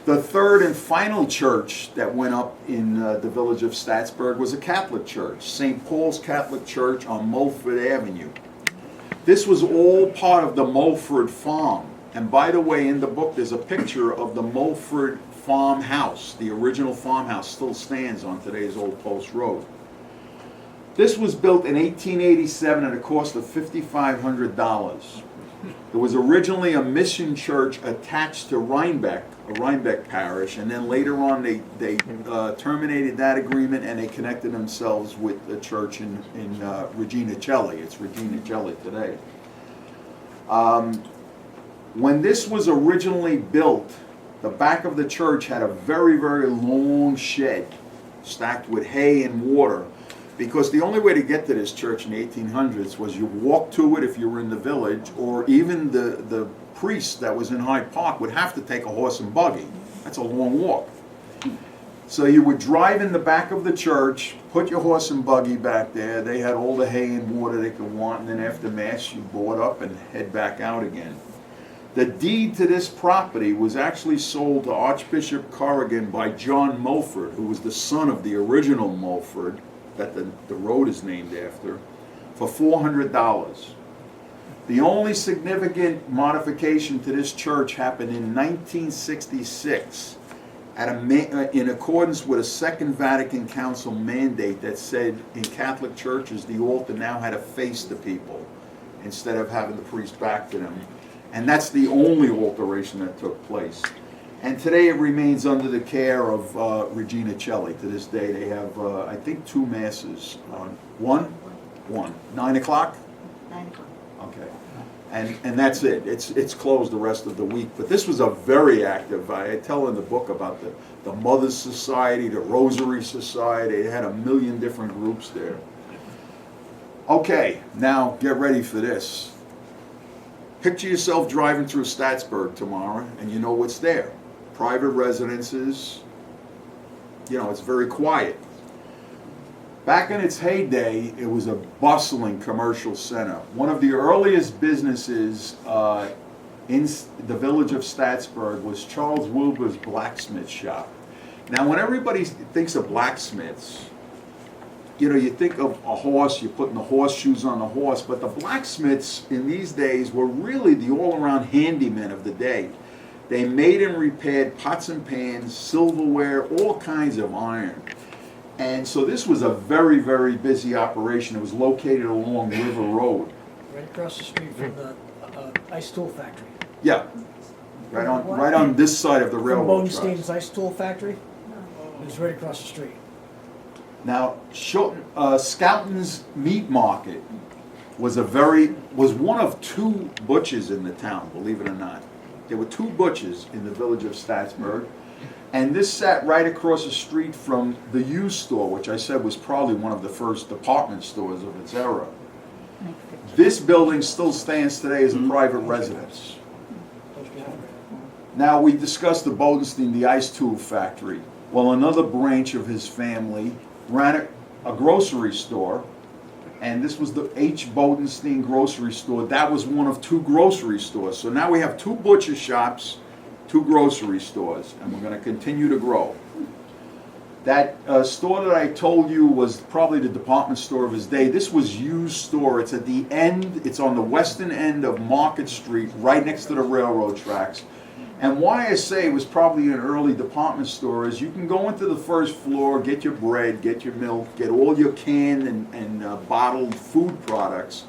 Speaker 1: The third and final church that went up in the village of Staatsburg was a Catholic church, St. Paul's Catholic Church on Mulford Avenue. This was all part of the Mulford Farm. And by the way, in the book there's a picture of the Mulford farmhouse. The original farmhouse still stands on today's Old Post Road. This was built in 1887 at a cost of $5,500. There was originally a mission church attached to Rhinebeck, a Rhinebeck parish, and then later on they terminated that agreement and they connected themselves with the church in Regina Coeli. It's Regina Coeli today. When this was originally built, the back of the church had a very, very long shed stacked with hay and water, because the only way to get to this church in the 1800s was you walk to it if you were in the village, or even the priest that was in Hyde Park would have to take a horse and buggy. That's a long walk. So you would drive in the back of the church, put your horse and buggy back there. They had all the hay and water they could want, and then after Mass you board up and head back out again. The deed to this property was actually sold to Archbishop Corrigan by John Mulford, who was the son of the original Mulford that the road is named after, for $400. The only significant modification to this church happened in 1966 in accordance with a Second Vatican Council mandate that said in Catholic churches the altar now had to face the people instead of having the priest back to them. And that's the only alteration that took place. And today it remains under the care of Regina Coeli. To this day they have, I think, 2 masses. One? 9 o'clock?
Speaker 5: 9 o'clock.
Speaker 1: Okay. And that's it. It's closed the rest of the week. But this was a very active, I tell in the book about the Mothers Society, the Rosary Society. They had a million different groups there. Okay, now get ready for this. Picture yourself driving through Staatsburg tomorrow, and you know what's there. Private residences, it's very quiet. Back in its heyday, it was a bustling commercial center. One of the earliest businesses in the village of Staatsburg was Charles Wilbur's blacksmith shop. Now, when everybody thinks of blacksmiths, you think of a horse, you're putting the horseshoes on the horse, but the blacksmiths in these days were really the all-around handymen of the day. They made and repaired pots and pans, silverware, all kinds of iron. And so this was a very, very busy operation. It was located along River Road.
Speaker 3: Right across the street from the ice tool factory.
Speaker 1: Yeah, right on this side of the
Speaker 3: From
Speaker 1: railroad
Speaker 3: Bodenstein's
Speaker 1: tracks.
Speaker 3: ice tool factory. It was right across the street.
Speaker 1: Now, Schouten's Meat Market was one of two butchers in the town, believe it or not. There were two butchers in the village of Staatsburg, and this sat right across the street from the Hughes Store, which I said was probably one of the first department stores of its era. This building still stands today as a private residence. Now, we discussed the Bodenstein, the ice tool factory. Well, another branch of his family ran a grocery store, and this was the H. Bodenstein Grocery Store. That was one of two grocery stores. So now we have two butcher shops, two grocery stores, and we're going to continue to grow. That store that I told you was probably the department store of his day. This was Hughes Store. It's at the end, it's on the western end of Market Street, right next to the railroad tracks. And why I say it was probably an early department store is you can go into the first floor, get your bread, get your milk, get all your canned and bottled food products.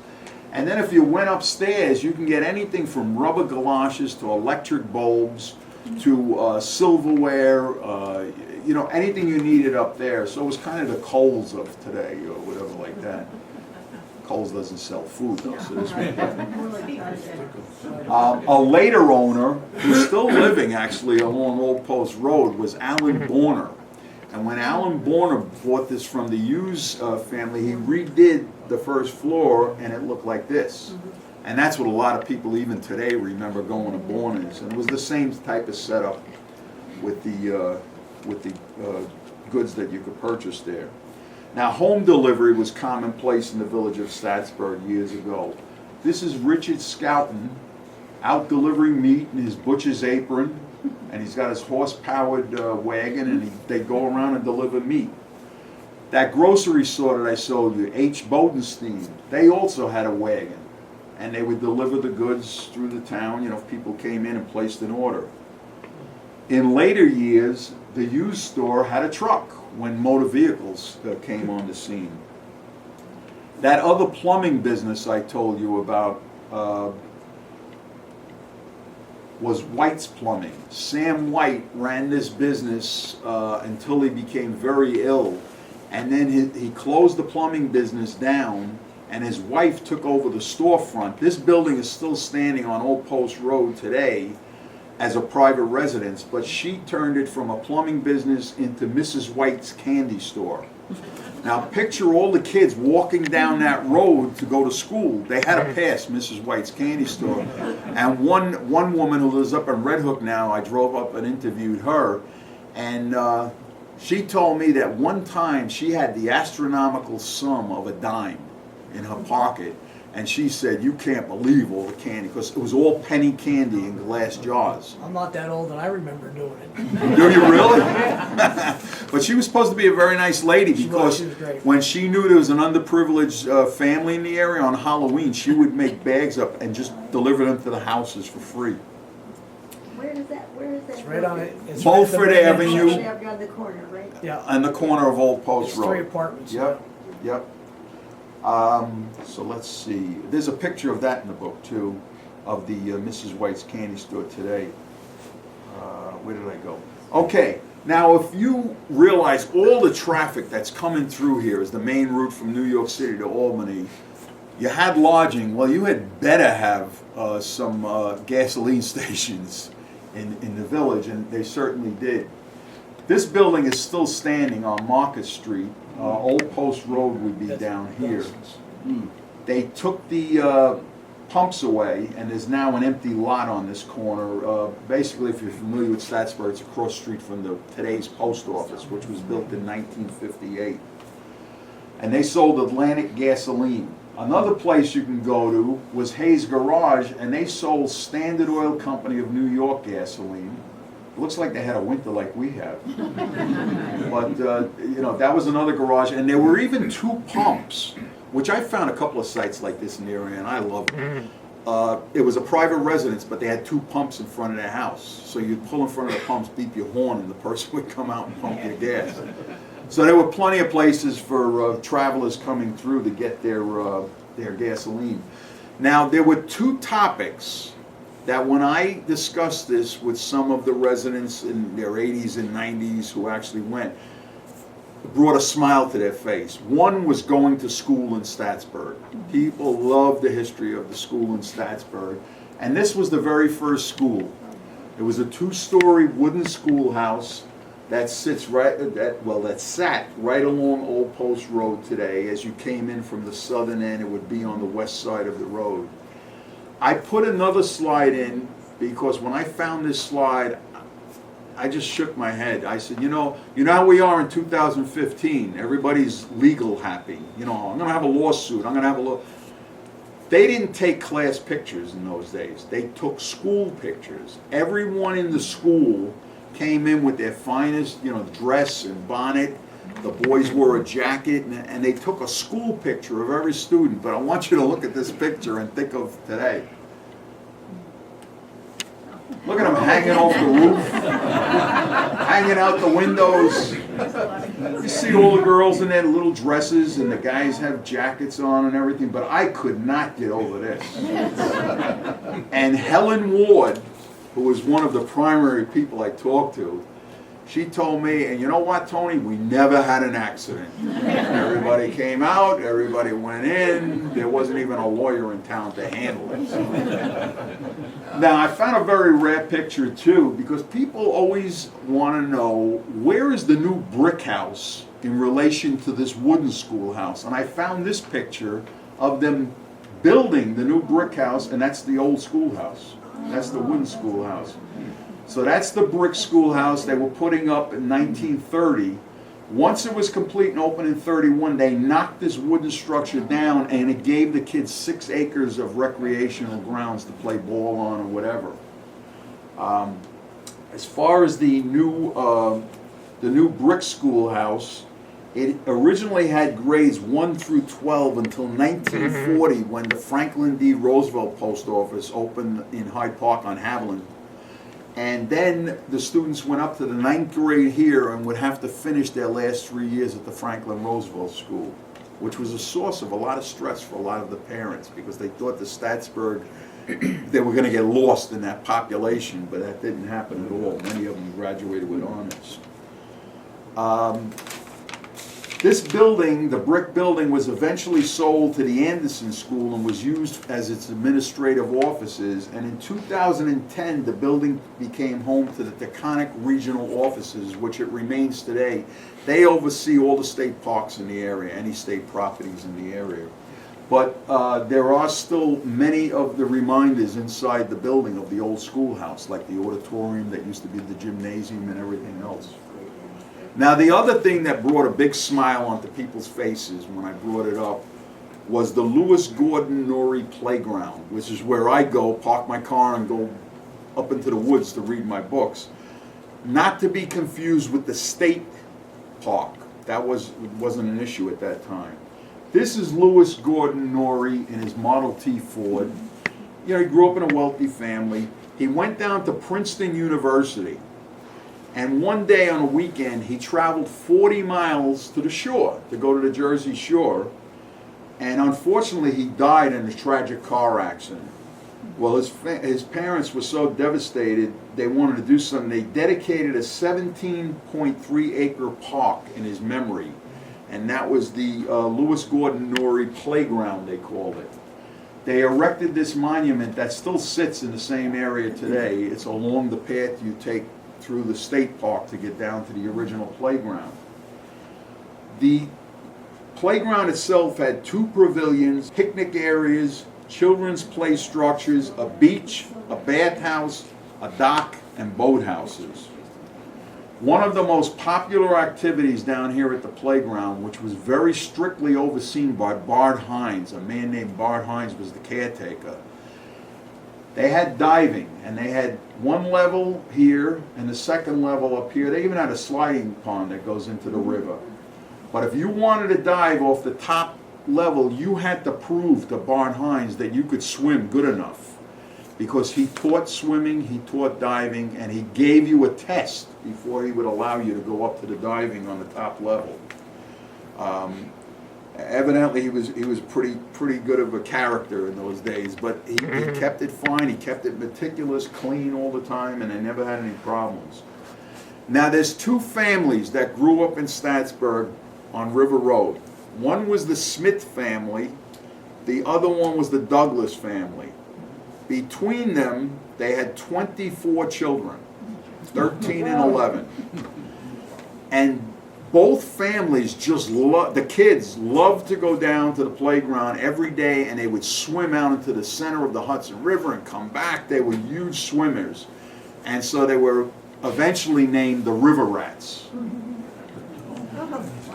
Speaker 1: And then if you went upstairs, you can get anything from rubber galoshes to electric bulbs to silverware, anything you needed up there. So it was kind of the Kohl's of today or whatever like that. Kohl's doesn't sell food though, so this may a later owner, who's still living actually along Old Post Road, was Alan Borner. And when Alan Borner bought this from the Hughes family, he redid the first floor and it looked like this. And that's what a lot of people even today remember going to Borner's. And it was the same type of setup with the goods that you could purchase there. Now, home delivery was commonplace in the village of Staatsburg years ago. This is Richard Schouten out delivering meat in his butcher's apron, and he's got his horse-powered wagon, and they go around and deliver meat. That grocery store that I showed you, H. Bodenstein, they also had a wagon, and they would deliver the goods through the town, if people came in and placed an order. In later years, the Hughes Store had a truck when motor vehicles came on the scene. That other plumbing business I told you about was White's Plumbing. Sam White ran this business until he became very ill, and then he closed the plumbing business down, and his wife took over the storefront. This building is still standing on Old Post Road today as a private residence, but she turned it from a plumbing business into Mrs. White's candy store. Now picture all the kids walking down that road to go to school. They had to pass Mrs. White's candy store. And one woman who lives up in Red Hook now, I drove up and interviewed her, and she told me that one time she had the astronomical sum of a dime in her pocket. And she said, you can't believe all the candy, because it was all penny candy in glass jars.
Speaker 3: I'm not that old, and I remember doing it.
Speaker 1: Do you really? But she was supposed to be a very nice lady, because
Speaker 3: she was great.
Speaker 1: when she knew there was an underprivileged family in the area on Halloween, she would make bags up and just deliver them to the houses for free.
Speaker 5: Where is that?
Speaker 3: It's right on it. It's
Speaker 1: Beaufort
Speaker 3: right at the
Speaker 1: Avenue.
Speaker 3: main
Speaker 5: Right on the corner, right?
Speaker 3: Yeah.
Speaker 1: On the corner of Old Post
Speaker 3: It's
Speaker 1: Road.
Speaker 3: 3 apartments.
Speaker 1: Yep, yep. So let's see. There's a picture of that in the book too, of the Mrs. White's candy store today. Where did I go? Okay. Now, if you realize all the traffic that's coming through here is the main route from New York City to Albany, you had lodging. Well, you had better have some gasoline stations in the village, and they certainly did. This building is still standing on Market Street. Old Post Road would be down here. They took the pumps away, and there's now an empty lot on this corner. Basically, if you're familiar with Staatsburg, it's across the street from today's post office, which was built in 1958. And they sold Atlantic gasoline. Another place you can go to was Hayes Garage, and they sold Standard Oil Company of New York gasoline. It looks like they had a winter like we have. But, you know, that was another garage. And there were even 2 pumps, which I found a couple of sites like this in the area, and I love it. It was a private residence, but they had 2 pumps in front of their house. So you'd pull in front of the pumps, beep your horn, and the person would come out and pump your gas. So there were plenty of places for travelers coming through to get their gasoline. Now, there were 2 topics that when I discussed this with some of the residents in their 80s and 90s who actually went, brought a smile to their face. One was going to school in Staatsburg. People loved the history of the school in Staatsburg. And this was the very first school. It was a 2-story wooden schoolhouse that sat right along Old Post Road today. As you came in from the southern end, it would be on the west side of the road. I put another slide in because when I found this slide, I just shook my head. I said, you know how we are in 2015. Everybody's legal happy. You know, I'm going to have a lawsuit. I'm going to have a law. They didn't take class pictures in those days. They took school pictures. Everyone in the school came in with their finest, you know, dress and bonnet. The boys wore a jacket, and they took a school picture of every student. But I want you to look at this picture and think of today. Look at them hanging off the roof, hanging out the windows. You see all the girls in their little dresses, and the guys have jackets on and everything, but I could not get over this. And Helen Ward, who was one of the primary people I talked to, she told me, and you know what, Tony? We never had an accident. Everybody came out, everybody went in. There wasn't even a lawyer in town to handle it. Now, I found a very rare picture, too, because people always want to know, where is the new brick house in relation to this wooden schoolhouse? And I found this picture of them building the new brick house, and that's the old schoolhouse. That's the wooden schoolhouse. So that's the brick schoolhouse they were putting up in 1930. Once it was complete and open in 31, they knocked this wooden structure down, and it gave the kids 6 acres of recreational grounds to play ball on or whatever. As far as the new brick schoolhouse, it originally had grades 1 through 12 until 1940 when the Franklin D. Roosevelt Post Office opened in Hyde Park on Haviland. And then the students went up to the 9th grade here and would have to finish their last 3 years at the Franklin Roosevelt School, which was a source of a lot of stress for a lot of the parents because they thought the Staatsburg, they were going to get lost in that population, but that didn't happen at all. Many of them graduated with honors. This building, the brick building, was eventually sold to the Anderson School and was used as its administrative offices. And in 2010, the building became home to the Taconic Regional Offices, which it remains today. They oversee all the state parks in the area, any state properties in the area. But there are still many of the reminders inside the building of the old schoolhouse, like the auditorium that used to be the gymnasium and everything else. Now, the other thing that brought a big smile onto people's faces when I brought it up was the Lewis Gordon Norrie Playground, which is where I go, park my car, and go up into the woods to read my books. Not to be confused with the state park. That wasn't an issue at that time. This is Lewis Gordon Norrie in his Model T Ford. You know, he grew up in a wealthy family. He went down to Princeton University. And one day on a weekend, he traveled 40 miles to the shore, to go to the Jersey Shore. And unfortunately, he died in a tragic car accident. Well, his parents were so devastated, they wanted to do something. They dedicated a 17.3 acre park in his memory. and that was the Lewis Gordon Norrie Playground, they called it. They erected this monument that still sits in the same area today. It's along the path you take through the state park to get down to the original playground. The playground itself had 2 pavilions, picnic areas, children's play structures, a beach, a bathhouse, a dock, and boathouses. One of the most popular activities down here at the playground, which was very strictly overseen by Bart Hines, a man named Bart Hines was the caretaker. They had diving, and they had one level here and the second level up here. They even had a sliding pond that goes into the river. But if you wanted to dive off the top level, you had to prove to Bart Hines that you could swim good enough. Because he taught swimming, he taught diving, and he gave you a test before he would allow you to go up to the diving on the top level. Evidently, he was pretty good of a character in those days, but he kept it fine, he kept it meticulous, clean all the time, and they never had any problems. Now, there's 2 families that grew up in Staatsburg on River Road. One was the Smith family, the other one was the Douglas family. Between them, they had 24 children, 13 and 11. And both families just the kids loved to go down to the playground every day, and they would swim out into the center of the Hudson River and come back. They were huge swimmers. And so they were eventually named the River Rats.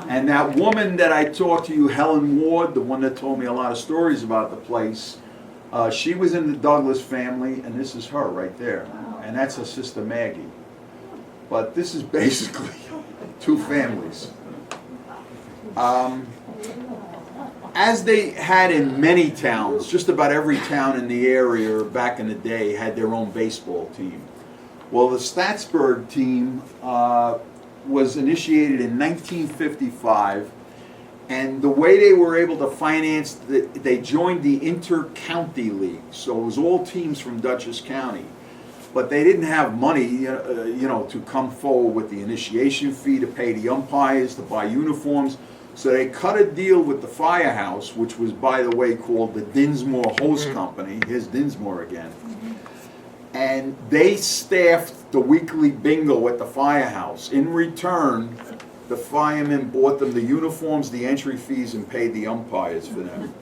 Speaker 1: And that woman that I talked to you, Helen Ward, the one that told me a lot of stories about the place, she was in the Douglas family, and this is her right there. And that's her sister Maggie. But this is basically 2 families. As they had in many towns, just about every town in the area back in the day had their own baseball team. Well, the Staatsburg team was initiated in 1955, and the way they were able to finance, they joined the Inter-County League, so it was all teams from Dutchess County. But they didn't have money, to come forward with the initiation fee, to pay the umpires, to buy uniforms. So they cut a deal with the firehouse, which was, by the way, called the Dinsmore Hose Company. Here's Dinsmore again. And they staffed the weekly bingo at the firehouse. In return, the firemen bought them the uniforms, the entry fees, and paid the umpires for them.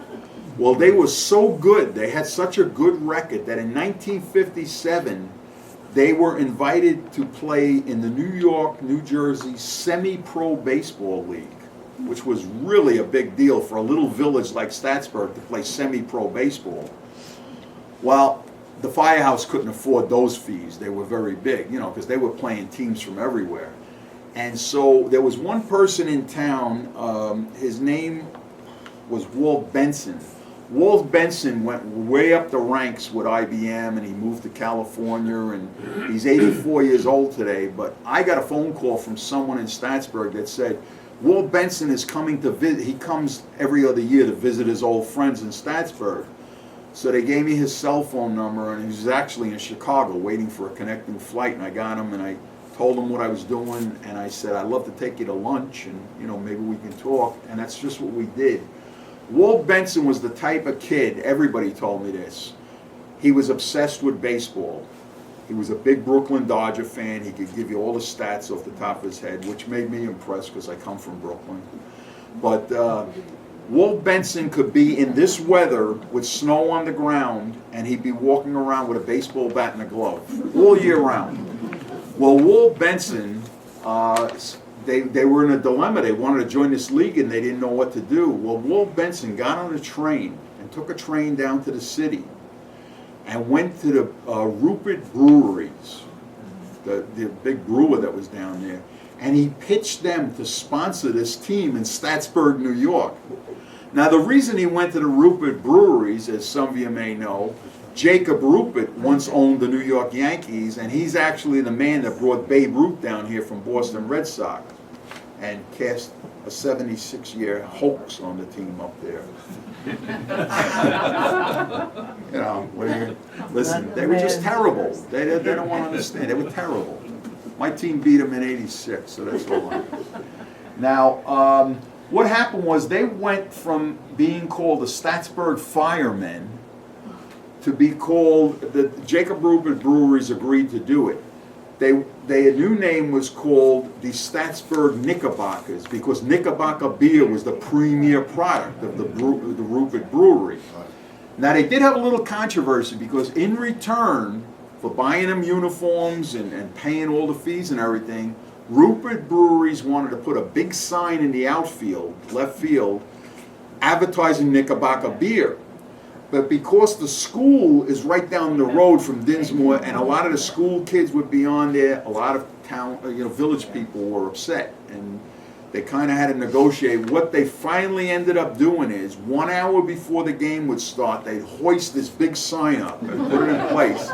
Speaker 1: Well, they were so good, they had such a good record that in 1957, they were invited to play in the New York, New Jersey Semi-Pro Baseball League, which was really a big deal for a little village like Staatsburg to play semi-pro baseball. Well, the firehouse couldn't afford those fees. They were very big, because they were playing teams from everywhere. And so there was one person in town, his name was Walt Benson. Walt Benson went way up the ranks with IBM, and he moved to California, and he's 84 years old today. But I got a phone call from someone in Staatsburg that said, Walt Benson is coming to visit. He comes every other year to visit his old friends in Staatsburg. So they gave me his cell phone number, and he was actually in Chicago waiting for a connecting flight, and I got him, and I told him what I was doing, and I said, I'd love to take you to lunch, and maybe we can talk, and that's just what we did. Walt Benson was the type of kid, everybody told me this, he was obsessed with baseball. He was a big Brooklyn Dodger fan. He could give you all the stats off the top of his head, which made me impressed because I come from Brooklyn. But Walt Benson could be in this weather with snow on the ground, and he'd be walking around with a baseball bat and a glove all year round. Well, Walt Benson, they were in a dilemma. They wanted to join this league, and they didn't know what to do. Well, Walt Benson got on a train and took a train down to the city and went to the Rupert Breweries, the big brewer that was down there, and he pitched them to sponsor this team in Staatsburg, New York. Now, the reason he went to the Rupert Breweries, as some of you may know, Jacob Rupert once owned the New York Yankees, and he's actually the man that brought Babe Ruth down here from Boston Red Sox and cast a 76-year hoax on the team up there. Listen, they were just terrible. They don't want to understand. They were terrible. My team beat them in '86, so that's all right. Now, What happened was they went from being called the Staatsburg Firemen to be called, the Jacob Rupert Breweries agreed to do it. Their new name was called the Staatsburg Knickerbockers because Knickerbocker beer was the premier product of the Rupert Brewery. Now they did have a little controversy because in return for buying them uniforms and paying all the fees and everything, Rupert Breweries wanted to put a big sign in the outfield, left field, advertising Knickerbocker beer. But because the school is right down the road from Dinsmore, and a lot of the school kids would be on there, a lot of town, village people were upset, and they kind of had to negotiate. What they finally ended up doing is, 1 hour before the game would start, they'd hoist this big sign up and put it in place.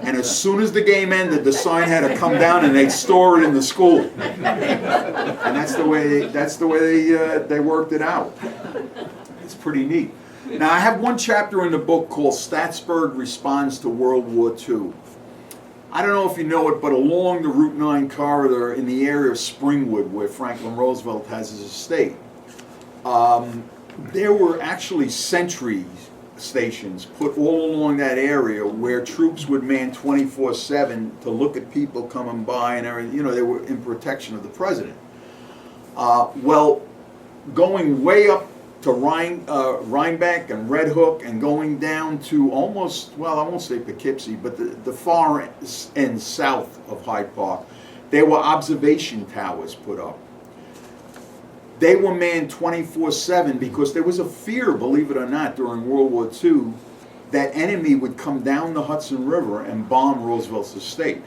Speaker 1: And as soon as the game ended, the sign had to come down and they'd store it in the school. And that's the way they worked it out. It's pretty neat. Now, I have one chapter in the book called Staatsburg Responds to World War II. I don't know if you know it, but along the Route 9 corridor in the area of Springwood, where Franklin Roosevelt has his estate, there were actually sentry stations put all along that area where troops would man 24/7 to look at people coming by and everything. They were in protection of the president. Well, going way up to Rhinebeck and Red Hook and going down to almost, well, I won't say Poughkeepsie, but the far end south of Hyde Park, there were observation towers put up. They were manned 24/7 because there was a fear, believe it or not, during World War II, that enemy would come down the Hudson River and bomb Roosevelt's estate.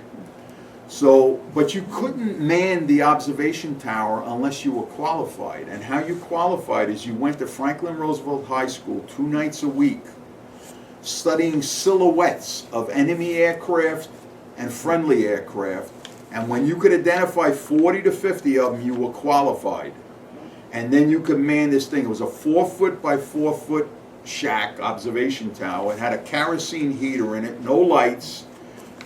Speaker 1: So, but you couldn't man the observation tower unless you were qualified. And how you qualified is you went to Franklin Roosevelt High School 2 nights a week, studying silhouettes of enemy aircraft and friendly aircraft. And when you could identify 40 to 50 of them, you were qualified. And then you could man this thing. It was a 4-foot by 4-foot shack observation tower. It had a kerosene heater in it, no lights,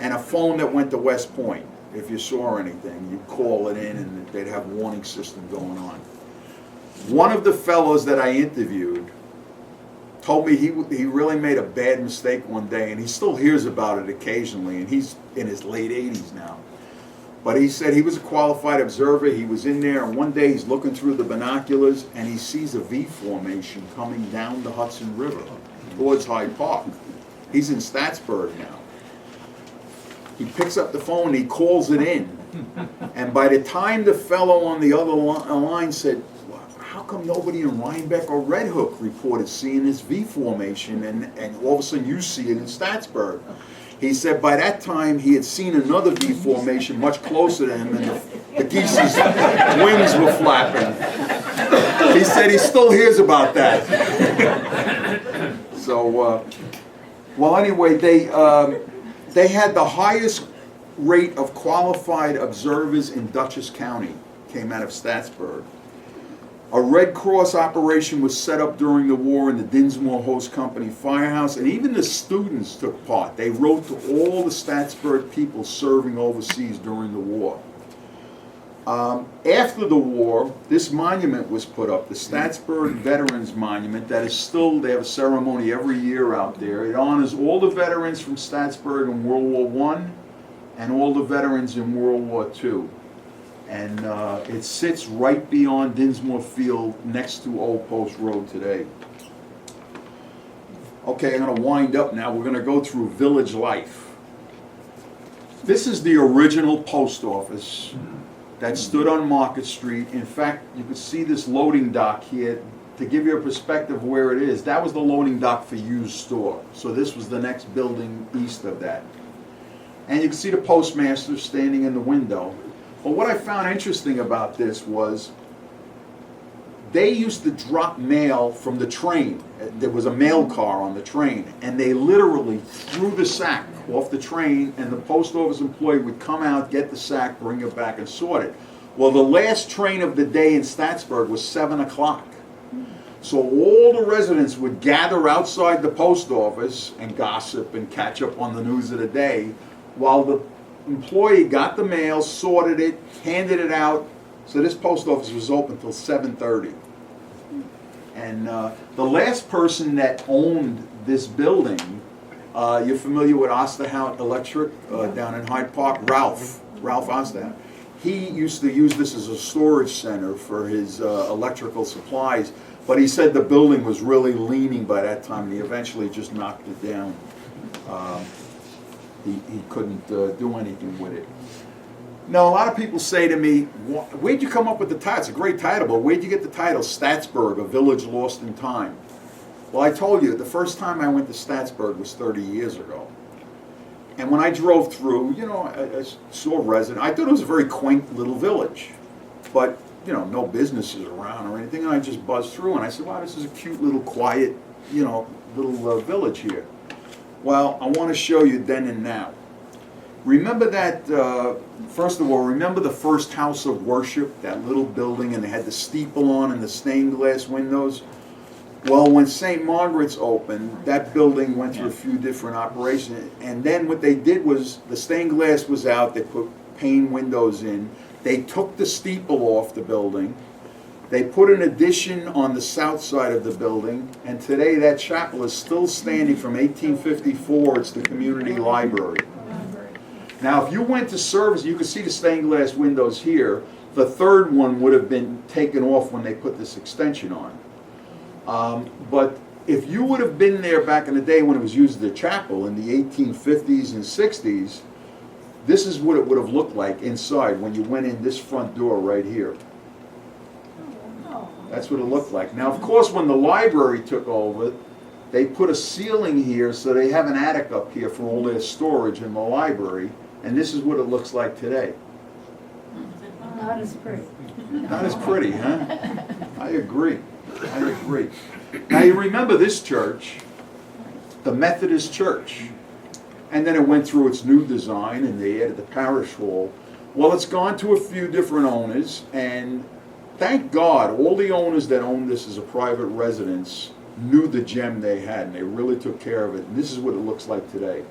Speaker 1: and a phone that went to West Point. If you saw anything, you'd call it in and they'd have a warning system going on. One of the fellows that I interviewed told me he really made a bad mistake one day, and he still hears about it occasionally, and he's in his late 80s now. But he said he was a qualified observer. He was in there, and one day he's looking through the binoculars, and he sees a V formation coming down the Hudson River towards Hyde Park. He's in Staatsburg now. He picks up the phone, he calls it in. And by the time the fellow on the other line said, well, how come nobody in Rhinebeck or Red Hook reported seeing this V formation, and all of a sudden you see it in Staatsburg? He said by that time he had seen another V formation much closer to him, and the geese's wings were flapping. He said he still hears about that. So, well, anyway, they had the highest rate of qualified observers in Dutchess County, came out of Staatsburg. A Red Cross operation was set up during the war in the Dinsmore Host Company firehouse, and even the students took part. They wrote to all the Staatsburg people serving overseas during the war. After the war, this monument was put up, the Staatsburg Veterans Monument, that is still, they have a ceremony every year out there. It honors all the veterans from Staatsburg in World War I and all the veterans in World War II. And it sits right beyond Dinsmore Field next to Old Post Road today. Okay, I'm going to wind up now. We're going to go through village life. This is the original post office that stood on Market Street. In fact, you can see this loading dock here. To give you a perspective of where it is, that was the loading dock for Hughes Store. So this was the next building east of that. And you can see the postmaster standing in the window. But what I found interesting about this was they used to drop mail from the train. There was a mail car on the train, and they literally threw the sack off the train, and the post office employee would come out, get the sack, bring it back, and sort it. Well, the last train of the day in Staatsburg was 7 o'clock. So all the residents would gather outside the post office and gossip and catch up on the news of the day, while the employee got the mail, sorted it, handed it out. So this post office was open till 7:30. And the last person that owned this building, you're familiar with Osterhout Electric down in Hyde Park? Ralph Osterhout. He used to use this as a storage center for his electrical supplies, but he said the building was really leaning by that time, and he eventually just knocked it down. He couldn't do anything with it. Now, a lot of people say to me, where'd you come up with the title? It's a great title, but where'd you get the title, Staatsburg, a village lost in time? Well, I told you, the first time I went to Staatsburg was 30 years ago. And when I drove through, you know, I saw a resident. I thought it was a very quaint little village, but, you know, no businesses around or anything. And I just buzzed through, and I said, wow, this is a cute little quiet, you know, little village here. Well, I want to show you then and now. Remember that, first of all, remember the first house of worship, that little building, and they had the steeple on and the stained glass windows? Well, when St. Margaret's opened, that building went through a few different operations, and then what they did was, the stained glass was out, they put pane windows in, they took the steeple off the building, they put an addition on the south side of the building, and today that chapel is still standing from 1854, it's the community library. Now, if you went to service, you could see the stained glass windows here. The third one would have been taken off when they put this extension on. But if you would have been there back in the day when it was used as a chapel in the 1850s and 60s, this is what it would have looked like inside when you went in this front door right here. That's what it looked like. Now, of course, when the library took over, they put a ceiling here, so they have an attic up here for all their storage in the library, and this is what it looks like today.
Speaker 2: Not as pretty.
Speaker 1: Not as pretty, huh? I agree. I agree. Now, you remember this church, the Methodist church, and then it went through its new design, and they added the parish hall. Well, it's gone to a few different owners, and thank God, all the owners that owned this as a private residence knew the gem they had, and they really took care of it. And this is what it looks like today.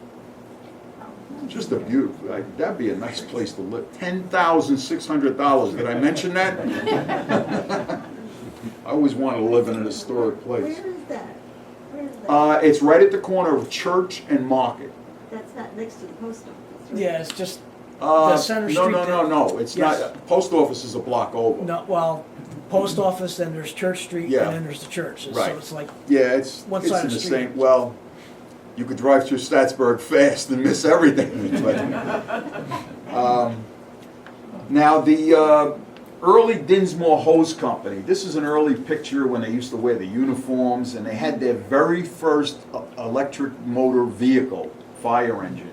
Speaker 1: Just a beautiful, that'd be a nice place to live. $10,600. Did I mention that? I always wanted to live in an historic place.
Speaker 5: Where is that? Where is that?
Speaker 1: It's right at the corner of Church and Market.
Speaker 5: That's not next to the post office, right?
Speaker 3: Yeah, it's just the center street.
Speaker 1: No. It's
Speaker 3: Yes.
Speaker 1: not. Post office is a block over.
Speaker 3: no. Well, post office, then there's Church Street,
Speaker 1: Yeah.
Speaker 3: and then there's the church.
Speaker 1: Right.
Speaker 3: So it's like
Speaker 1: Yeah, it's
Speaker 3: One
Speaker 1: it's
Speaker 3: side
Speaker 1: in
Speaker 3: of
Speaker 1: the
Speaker 3: the street.
Speaker 1: same. Well, you could drive through Staatsburg fast and miss everything. Now the early Dinsmore Hose Company. This is an early picture when they used to wear the uniforms, and they had their very first electric motor vehicle, fire engine.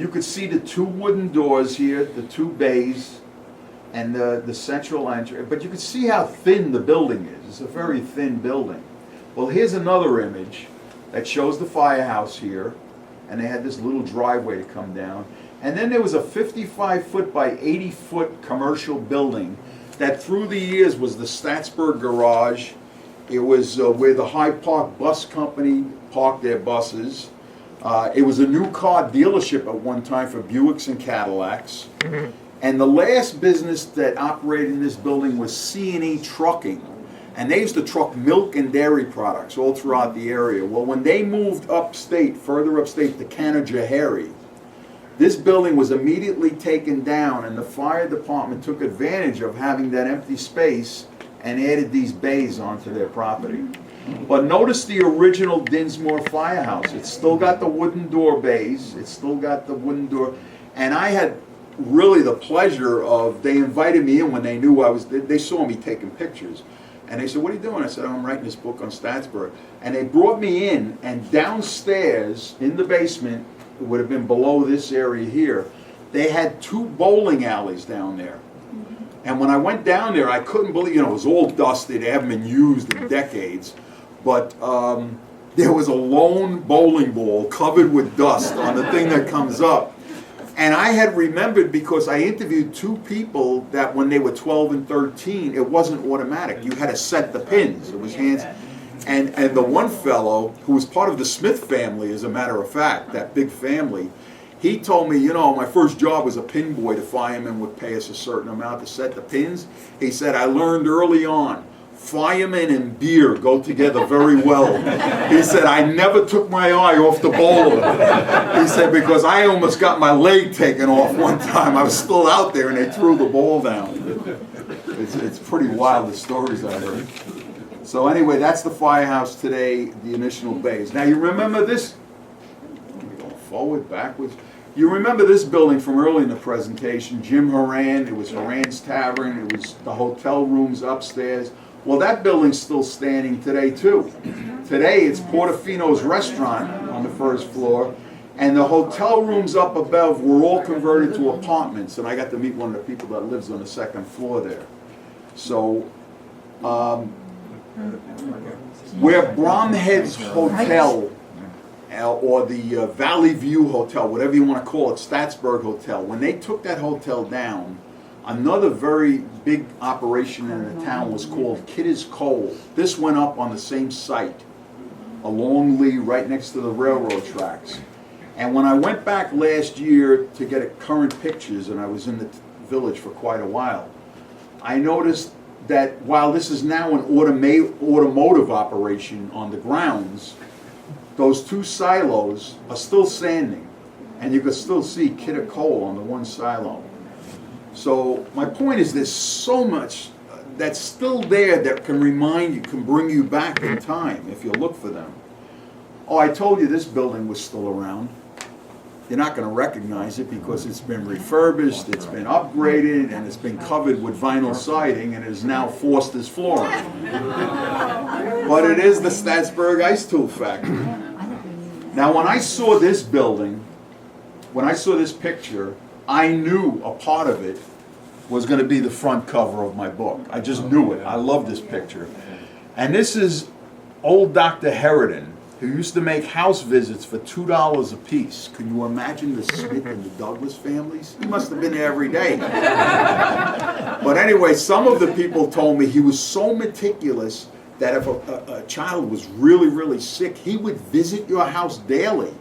Speaker 1: You could see the two wooden doors here, the two bays, and the central entry. But you could see how thin the building is. It's a very thin building. Well, here's another image that shows the firehouse here, and they had this little driveway to come down. And then there was a 55-foot by 80-foot commercial building that through the years was the Staatsburg Garage. It was where the Hyde Park Bus Company parked their buses. It was a new car dealership at one time for Buicks and Cadillacs. And the last business that operated in this building was C&E Trucking. And they used to truck milk and dairy products all throughout the area. Well, when they moved upstate, further upstate to Canajoharie, this building was immediately taken down, and the fire department took advantage of having that empty space and added these bays onto their property. But notice the original Dinsmore firehouse. It's still got the wooden door bays. It's still got the wooden door. And I had really the pleasure of, they invited me in when they knew they saw me taking pictures. And they said, what are you doing? I said, I'm writing this book on Staatsburg. And they brought me in, and downstairs in the basement, it would have been below this area here, they had two bowling alleys down there. And when I went down there, I couldn't believe, it was all dusty. They haven't been used in decades. But there was a lone bowling ball covered with dust on the thing that comes up. And I had remembered, because I interviewed two people that when they were 12 and 13, it wasn't automatic. You had to set the pins. It was hands. And the one fellow, who was part of the Smith family, as a matter of fact, that big family, he told me, my first job was a pin boy. The fireman would pay us a certain amount to set the pins. He said, I learned early on, firemen and beer go together very well. He said, I never took my eye off the bowler. He said, because I almost got my leg taken off one time. I was still out there and they threw the ball down. It's pretty wild, the stories I heard. So anyway, that's the firehouse today, the initial base. Now you remember this, going forward, backwards. You remember this building from early in the presentation, Jim Horan, it was Horan's Tavern, it was the hotel rooms upstairs. Well, that building's still standing today too. Today it's Portofino's restaurant on the first floor, and the hotel rooms up above were all converted to apartments, and I got to meet one of the people that lives on the second floor there. So, where Bromhead's Hotel, or the Valley View Hotel, whatever you want to call it, Staatsburg Hotel, when they took that hotel down, another very big operation in the town was called Kidder's Coal. This went up on the same site, along Lee, right next to the railroad tracks. And when I went back last year to get current pictures, and I was in the village for quite a while, I noticed that while this is now an automotive operation on the grounds, those two silos are still standing, and you can still see Kidder Coal on the one silo. So my point is there's so much that's still there that can remind you, can bring you back in time if you look for them. Oh, I told you this building was still around. You're not going to recognize it because it's been refurbished, it's been upgraded, and it's been covered with vinyl siding, and it is now Foster's flooring. But it is the Staatsburg Ice Tool Factory. Now when I saw this building, when I saw this picture, I knew a part of it was going to be the front cover of my book. I just knew it. I love this picture. And this is old Dr. Heridan, who used to make house visits for $2 a piece. Can you imagine the Smith and the Douglas families? He must have been there every day. But anyway, some of the people told me he was so meticulous that if a child was really, really sick, he would visit your house daily.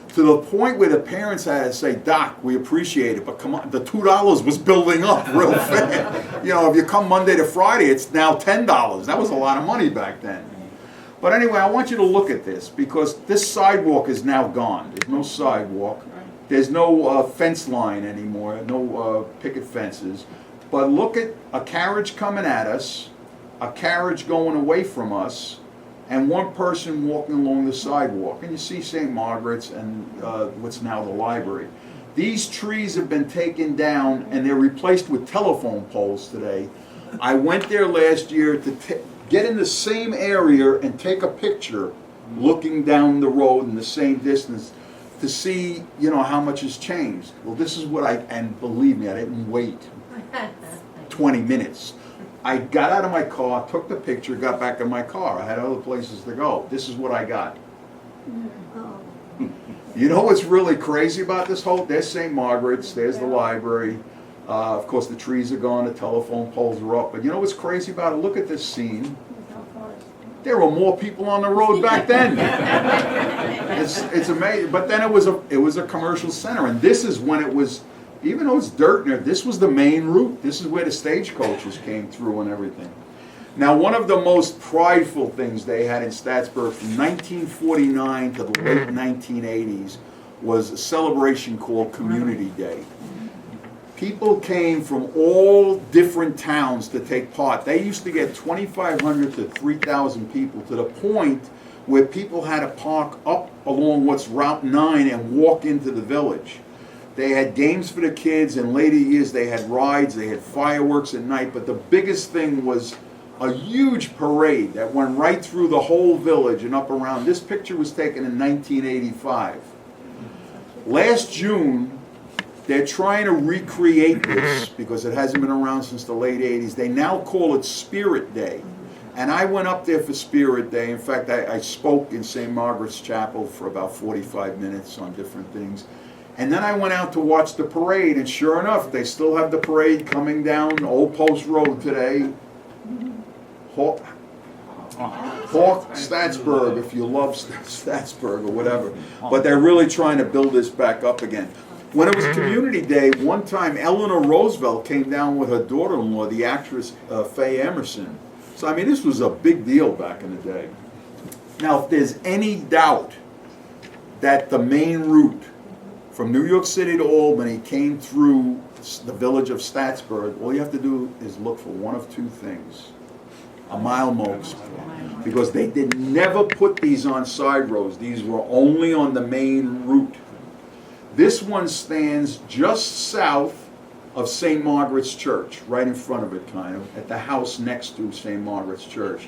Speaker 1: To the point where the parents had to say, Doc, we appreciate it, but come on, the $2 was building up real fast. You know, if you come Monday to Friday, it's now $10. That was a lot of money back then. But anyway, I want you to look at this, because this sidewalk is now gone. There's no sidewalk. There's no fence line anymore, no picket fences. But look at a carriage coming at us, a carriage going away from us, and one person walking along the sidewalk. And you see St. Margaret's and what's now the library. These trees have been taken down and they're replaced with telephone poles today. I went there last year to get in the same area and take a picture looking down the road in the same distance to see, you know, how much has changed. Well, this is what and believe me, I didn't wait 20 minutes. I got out of my car, took the picture, got back in my car. I had other places to go. This is what I got. You know what's really crazy about this whole, there's St. Margaret's, there's the library. Of course, the trees are gone, the telephone poles are up. But you know what's crazy about it? Look at this scene. There were more people on the road back then. It's amazing. But then it was a commercial center, and this is when it was, even though it's dirt there, this was the main route. This is where the stagecoaches came through and everything. Now, one of the most prideful things they had in Staatsburg from 1949 to the late 1980s was a celebration called Community Day. People came from all different towns to take part. They used to get 2,500 to 3,000 people, to the point where people had to park up along what's Route 9 and walk into the village. They had games for the kids. In later years, they had rides, they had fireworks at night, but the biggest thing was a huge parade that went right through the whole village and up around. This picture was taken in 1985. Last June, they're trying to recreate this because it hasn't been around since the late 80s. They now call it Spirit Day. And I went up there for Spirit Day. In fact, I spoke in St. Margaret's Chapel for about 45 minutes on different things. And then I went out to watch the parade, and sure enough, they still have the parade coming down Old Post Road today. Hawk Staatsburg, if you love Staatsburg or whatever. But they're really trying to build this back up again. When it was Community Day, one time Eleanor Roosevelt came down with her daughter-in-law, the actress Faye Emerson. So, I mean, this was a big deal back in the day. Now, if there's any doubt that the main route from New York City to Albany came through the village of Staatsburg, all you have to do is look for one of two things. A milepost, because they did never put these on side roads. These were only on the main route. This one stands just south of St. Margaret's Church, right in front of it, kind of, at the house next to St. Margaret's Church.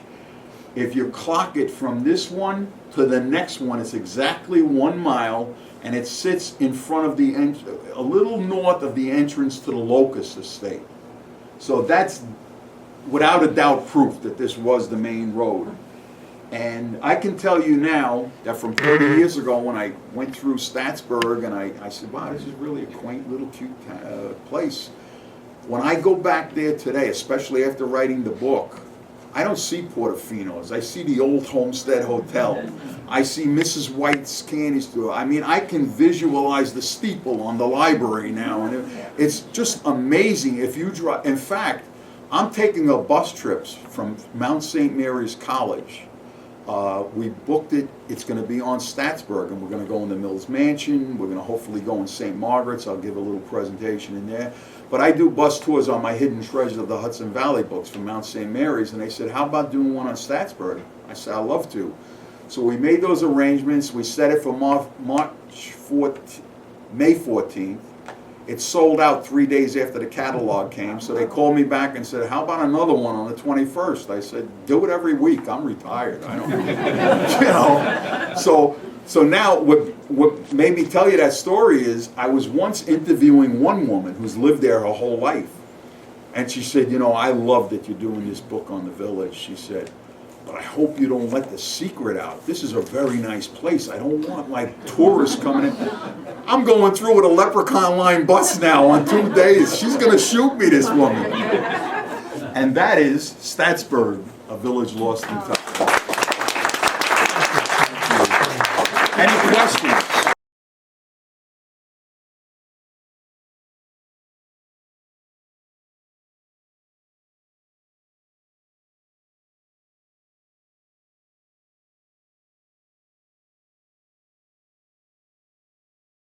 Speaker 1: If you clock it from this one to the next one, it's exactly 1 mile, and it sits in front of a little north of the entrance to the Locusts estate. So that's without a doubt proof that this was the main road. And I can tell you now that from 30 years ago when I went through Staatsburg and I said, wow, this is really a quaint little cute place. When I go back there today, especially after writing the book, I don't see Portofino's. I see the old Homestead Hotel. I see Mrs. White's candy store. I mean, I can visualize the steeple on the library now. And it's just amazing if you drive. In fact, I'm taking a bus trip from Mount St. Mary's College. We booked it. It's going to be on Staatsburg, and we're going to go in the Mills Mansion. We're going to hopefully go in St. Margaret's. I'll give a little presentation in there. But I do bus tours on my Hidden Treasure of the Hudson Valley books from Mount St. Mary's, and they said, how about doing one on Staatsburg? I said, I'd love to. So we made those arrangements. We set it for May 14th. It sold out 3 days after the catalog came, so they called me back and said, how about another one on the 21st? I said, do it every week. I'm retired. I don't, you know. So now what made me tell you that story is I was once interviewing one woman who's lived there her whole life. And she said, you know, I love that you're doing this book on the village. She said, but I hope you don't let the secret out. This is a very nice place. I don't want like tourists coming in. I'm going through with a Leprechaun Line bus now on 2 days. She's going to shoot me, this woman. And that is Staatsburg, a village lost in time. Any questions?